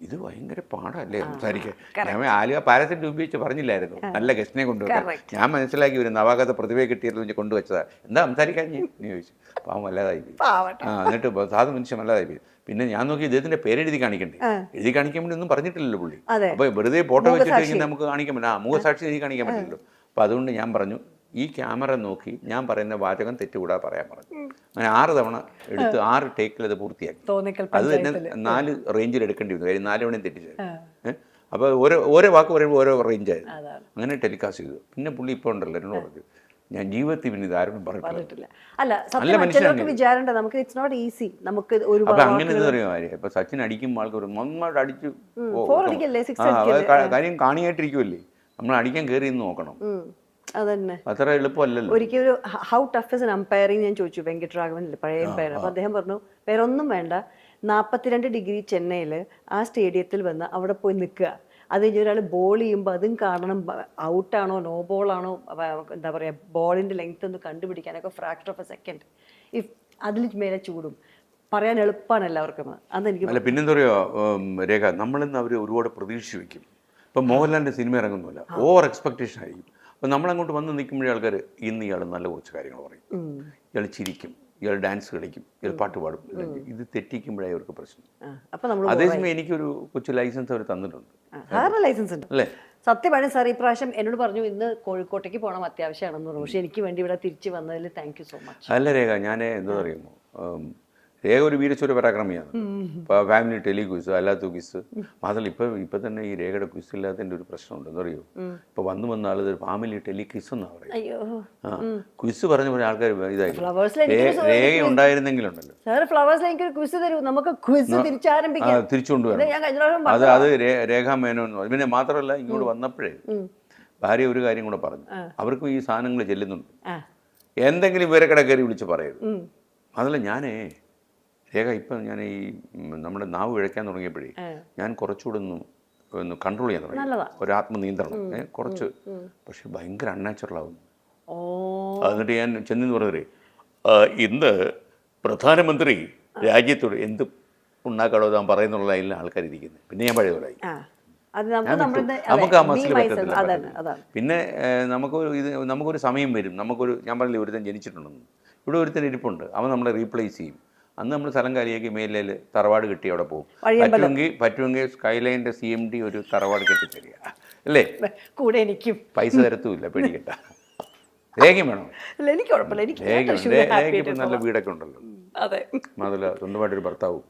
ഇത് ഭയങ്കര പാടല്ലേ സംസാരിക്കാൻ. ഞാൻ ആലുവ പാലത്തിൻ്റെ ഉപയോഗിച്ച് പറഞ്ഞില്ലായിരുന്നു നല്ല ഗസ്റ്റിനെ കൊണ്ടുവരാൻ. ഞാൻ മനസ്സിലാക്കി ഒരു നവാഗത പ്രതിഭയെ കിട്ടിയതെന്ന് കൊണ്ടുവച്ചതാ. എന്താ സംസാരിക്കാൻ നീ ചോദിച്ചു. പാവം വല്ലാതായി പോയി. എന്നിട്ട് സാധു മനുഷ്യൻ വല്ലാതായി പോയി. പിന്നെ ഞാൻ നോക്കി ഇദ്ദേഹത്തിൻ്റെ പേരെഴുതി കാണിക്കണ്ടേ, എഴുതി കാണിക്കാൻ വേണ്ടി ഒന്നും പറഞ്ഞിട്ടില്ലല്ലോ പുള്ളി. അപ്പോൾ വെറുതെ ഫോട്ടോ വെച്ചിട്ട് നമുക്ക് കാണിക്കാൻ പറ്റില്ല, മുഖസാക്ഷി എഴുതി കാണിക്കാൻ പറ്റില്ലല്ലോ. അപ്പോൾ അതുകൊണ്ട് ഞാൻ പറഞ്ഞു, ഈ ക്യാമറ നോക്കി ഞാൻ പറയുന്ന വാചകം തെറ്റുകൂടാതെ പറയാൻ പറഞ്ഞു. അങ്ങനെ 6 തവണ എടുത്ത് 6 ടേക്കിൽ അത് പൂർത്തിയാക്കി. അത് തന്നെ 4 റേഞ്ചിൽ എടുക്കേണ്ടി വന്നു, കാര്യം 4 തവണയും തെറ്റിച്ചു. അപ്പോൾ ഓരോ വാക്ക് പറയുമ്പോൾ ഓരോ റേഞ്ചായിരുന്നു. അങ്ങനെ ടെലികാസ്റ്റ് ചെയ്തു. പിന്നെ പുള്ളി ഇപ്പോൾ ഉണ്ടല്ലോ എന്നോട് പറഞ്ഞു, ഞാൻ ജീവിതത്തിൽ പിന്നെ ഇത് ആരോടും പറഞ്ഞിട്ടില്ല. നല്ല മനുഷ്യനാണ്. അപ്പൊ അങ്ങനെ എന്താ പറയുക, ഇപ്പൊ സച്ചിൻ അടിക്കുമ്പോൾ ആൾക്കാർ നന്നായിട്ട് അടിച്ചു കാര്യം കാണിയായിട്ടിരിക്കുമല്ലേ, നമ്മൾ അടിക്കാൻ കയറി നോക്കണം. അതന്നെ അത്ര എളുപ്പമല്ലല്ലോ. ഒരിക്കലും ഒരു how tough is an umpiring ഞാൻ ചോദിച്ചു വെങ്കട്ടരാഘവനിൽ, പഴയ അമ്പയർ. അപ്പോൾ അദ്ദേഹം പറഞ്ഞു, വേറെ ഒന്നും വേണ്ട, 42 ഡിഗ്രി ചെന്നൈയിൽ ആ സ്റ്റേഡിയത്തിൽ വന്ന് അവിടെ പോയി നിൽക്കുക. അത് കഴിഞ്ഞ് ഒരാൾ ബോൾ ചെയ്യുമ്പോൾ അതും കാണണം, ഔട്ടാണോ നോ ബോളാണോ, എന്താ പറയുക, ബോളിൻ്റെ ലെങ്ത് ഒന്ന് കണ്ടുപിടിക്കാനൊക്കെ fracture of a second. If അതിൽ മേലെ ചൂടും പറയാൻ എളുപ്പമാണ് എല്ലാവർക്കും. അതെനിക്ക് അല്ല പിന്നെന്താ പറയുക രേഖ, നമ്മളിന്ന് അവർ ഒരുപാട് പ്രതീക്ഷ വയ്ക്കും. ഇപ്പം മോഹൻലാലിൻ്റെ സിനിമ ഇറങ്ങുന്നില്ല, ഓവർ എക്സ്പെക്ടേഷൻ ആയിരിക്കും. അപ്പം നമ്മളങ്ങോട്ട് വന്ന് നിൽക്കുമ്പോഴേ ആൾക്കാർ ഇന്ന് ഇയാൾ നല്ല കുറച്ച് കാര്യങ്ങൾ പറയും, ഇയാൾ ചിരിക്കും, ഇയാൾ ഡാൻസ് കളിക്കും, ഇയാൾ പാട്ട് പാടും. ഇത് തെറ്റിക്കുമ്പോഴേ അവർക്ക് പ്രശ്നം. അതേസമയം എനിക്കൊരു കൊച്ചു ലൈസൻസ് അവർ തന്നിട്ടുണ്ട്. ലൈസൻസ് ഉണ്ട് അല്ലേ? സത്യമാണ് സാർ. ഈ പ്രാവശ്യം എന്നോട് പറഞ്ഞു ഇന്ന് കോഴിക്കോട്ടേക്ക് പോകണം അത്യാവശ്യമാണെന്ന് പറഞ്ഞു. പക്ഷെ എനിക്ക് വേണ്ടി ഇവിടെ തിരിച്ചു വന്നതിൽ താങ്ക് യു സോ മച്ച്. അല്ല രേഖ, ഞാൻ എന്താ പറയുമോ, രേഖ ഒരു വീരശൂര പരാക്രമിയാണ്. ഇപ്പോൾ ഫാമിലി ടെലി ക്വിസ്, അല്ലാത്ത ക്വിസ് മാത്രമല്ല. ഇപ്പം തന്നെ ഈ രേഖയുടെ ക്വിസ് ഇല്ലാത്തതിൻ്റെ ഒരു പ്രശ്നമുണ്ട്. എന്താ അറിയോ, ഇപ്പോൾ വന്ന ആൾ ഫാമിലി ടെലി ക്വിസ് എന്നാണ് പറയുന്നത്. ക്വിസ് പറഞ്ഞ പോലെ ആൾക്കാർ ഇതായി. രേഖ ഉണ്ടായിരുന്നെങ്കിലുണ്ടല്ലോ തിരിച്ചുകൊണ്ടുവരണം. അത് രേഖാ മേനോൻ. പിന്നെ മാത്രമല്ല, ഇങ്ങോട്ട് വന്നപ്പോഴേ ഭാര്യ ഒരു കാര്യം കൂടെ പറഞ്ഞു, അവർക്കും ഈ സാധനങ്ങൾ ചെല്ലുന്നുണ്ട്, എന്തെങ്കിലും ഇവരെ കയറി വിളിച്ച് പറയരുത്. അതല്ല ഞാനേ രേഖ, ഇപ്പം ഞാൻ ഈ നമ്മുടെ നാവ് ഇഴയ്ക്കാൻ തുടങ്ങിയപ്പോഴേ ഞാൻ കുറച്ചുകൂടെ ഒന്ന് കൺട്രോൾ ചെയ്യാൻ തുടങ്ങി, ഒരു ആത്മനിയന്ത്രണം കുറച്ച്. പക്ഷെ ഭയങ്കര അൺനാച്ചുറലാവുന്നു. എന്നിട്ട് ഞാൻ ചെന്നെന്ന് പറഞ്ഞതേ, ഇന്ന് പ്രധാനമന്ത്രി രാജ്യത്തോട് എന്ത് ഉണ്ടാക്കാടോ താൻ പറയുന്നുള്ള ലൈനിൽ ആൾക്കാർ ഇരിക്കുന്നത്. പിന്നെ ഞാൻ പഴയ പോലായി. നമുക്ക് ആ മസിൽ പറ്റത്തില്ല. പിന്നെ നമുക്കൊരു സമയം വരും. ഞാൻ പറഞ്ഞില്ലേ ഒരുത്തൻ ജനിച്ചിട്ടുണ്ടെന്ന്, ഇവിടെ ഒരുത്തൻ ഇരിപ്പുണ്ട്, അവൻ നമ്മളെ റീപ്ലേസ് ചെയ്യും. അന്ന് നമ്മൾ സ്ഥലം കാലിയാക്കി മേലിൽ തറവാട് കെട്ടി അവിടെ പോകും. പറ്റുമെങ്കിൽ സ്കൈലൈൻ്റെ CMD ഒരു തറവാട് കെട്ടിത്തരിക അല്ലേ, കൂടെ എനിക്കും പൈസ തരത്തുമില്ല, പേടിക്കട്ട. രേഖയും വേണം. രേഖയ്ക്ക് നല്ല വീടൊക്കെ ഉണ്ടല്ലോ, മാത്രമല്ല സ്വന്തമായിട്ടൊരു ഭർത്താവും.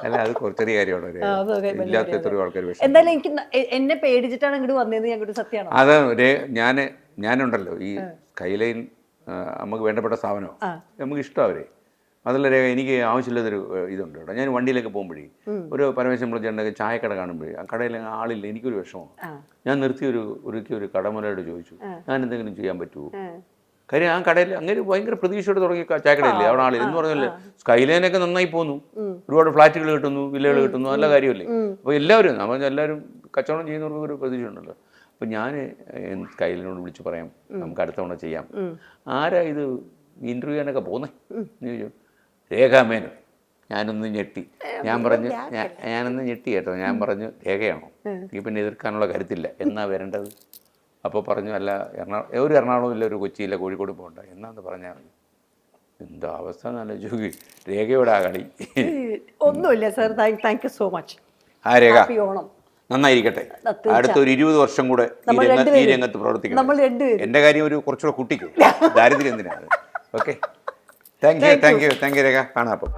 അല്ല, അത് ചെറിയ കാര്യമാണ്. ഇല്ലാത്ത എത്രയോ ആൾക്കാർ. എന്തായാലും എനിക്ക് എന്നെ പേടിച്ചിട്ടാണ് ഇങ്ങോട്ട് വന്നതെന്ന് ഞങ്ങൾക്ക് സത്യമാണ്. അത് ഞാനുണ്ടല്ലോ ഈ സ്കൈലൈൻ നമുക്ക് വേണ്ടപ്പെട്ട സ്ഥാപനമാണ്, നമുക്ക് ഇഷ്ടം അവരെ. അതല്ല രേഖ, എനിക്ക് ആവശ്യമില്ലാത്തൊരു ഇതുണ്ട് കേട്ടോ. ഞാൻ വണ്ടിയിലൊക്കെ പോകുമ്പോഴേ ഒരു പരമേശ്വരം വിളിച്ചിട്ടുണ്ടെങ്കിൽ ചായക്കട കാണുമ്പോഴേ ആ കടയിൽ ആളില്ല, എനിക്കൊരു വിഷമമാണ്. ഞാൻ നിർത്തി ഒരു കടമുലയോട് ചോദിച്ചു, ഞാൻ എന്തെങ്കിലും ചെയ്യാൻ പറ്റുമോ? കാര്യം ആ കടയിൽ അങ്ങനെ ഭയങ്കര പ്രതീക്ഷയോടെ തുടങ്ങിയ ചായക്കടയില്ലേ, അവിടെ ആളില്ല എന്ന് പറഞ്ഞല്ലേ. സ്കൈലൈനൊക്കെ നന്നായി പോകുന്നു, ഒരുപാട് ഫ്ലാറ്റുകൾ കിട്ടുന്നു, വില്ലകൾ കിട്ടുന്നു, നല്ല കാര്യമല്ലേ. അപ്പോൾ എല്ലാവരും എല്ലാവരും കച്ചവടം ചെയ്യുന്നവർക്ക് ഒരു പ്രതീക്ഷ ഉണ്ടല്ലോ. അപ്പം ഞാൻ സ്കൈലൈനോട് വിളിച്ച് പറയാം, നമുക്ക് അടുത്ത തവണ ചെയ്യാം. ആരാ ഇത് ഇൻ്റർവ്യൂ ചെയ്യാനൊക്കെ പോകുന്നേ എന്ന് ചോദിച്ചു. രേഖാ മേനോൻ. ഞാനൊന്ന് ഞെട്ടി. ഞാനൊന്ന് ഞെട്ടി കേട്ടോ. ഞാൻ പറഞ്ഞു, രേഖയാണോ, ഈ പിന്നെ എതിർക്കാനുള്ള കരുത്തില്ല, എന്നാ വരേണ്ടത്? അപ്പോൾ പറഞ്ഞു, അല്ല എറണാകുളം ഇല്ല, ഒരു കൊച്ചിയില്ല, കോഴിക്കോട് പോകണ്ട, എന്നാന്ന് പറഞ്ഞാൽ മതി. എന്താ അവസ്ഥ നല്ല ചോദി. രേഖയോടെ ആ കളി ഒന്നുമില്ല sir. Thank you so much. ആ രേഖ നന്നായിരിക്കട്ടെ. അടുത്തൊരു 20 വർഷം കൂടെ ഈ രംഗത്ത് പ്രവർത്തിക്കണം. എൻ്റെ കാര്യം ഒരു കുറച്ചുകൂടെ കുട്ടിക്കും, ദാരിദ്ര്യം എന്തിനാണ്. ഓക്കെ, താങ്ക് യു രേഖ. കാണാം അപ്പം.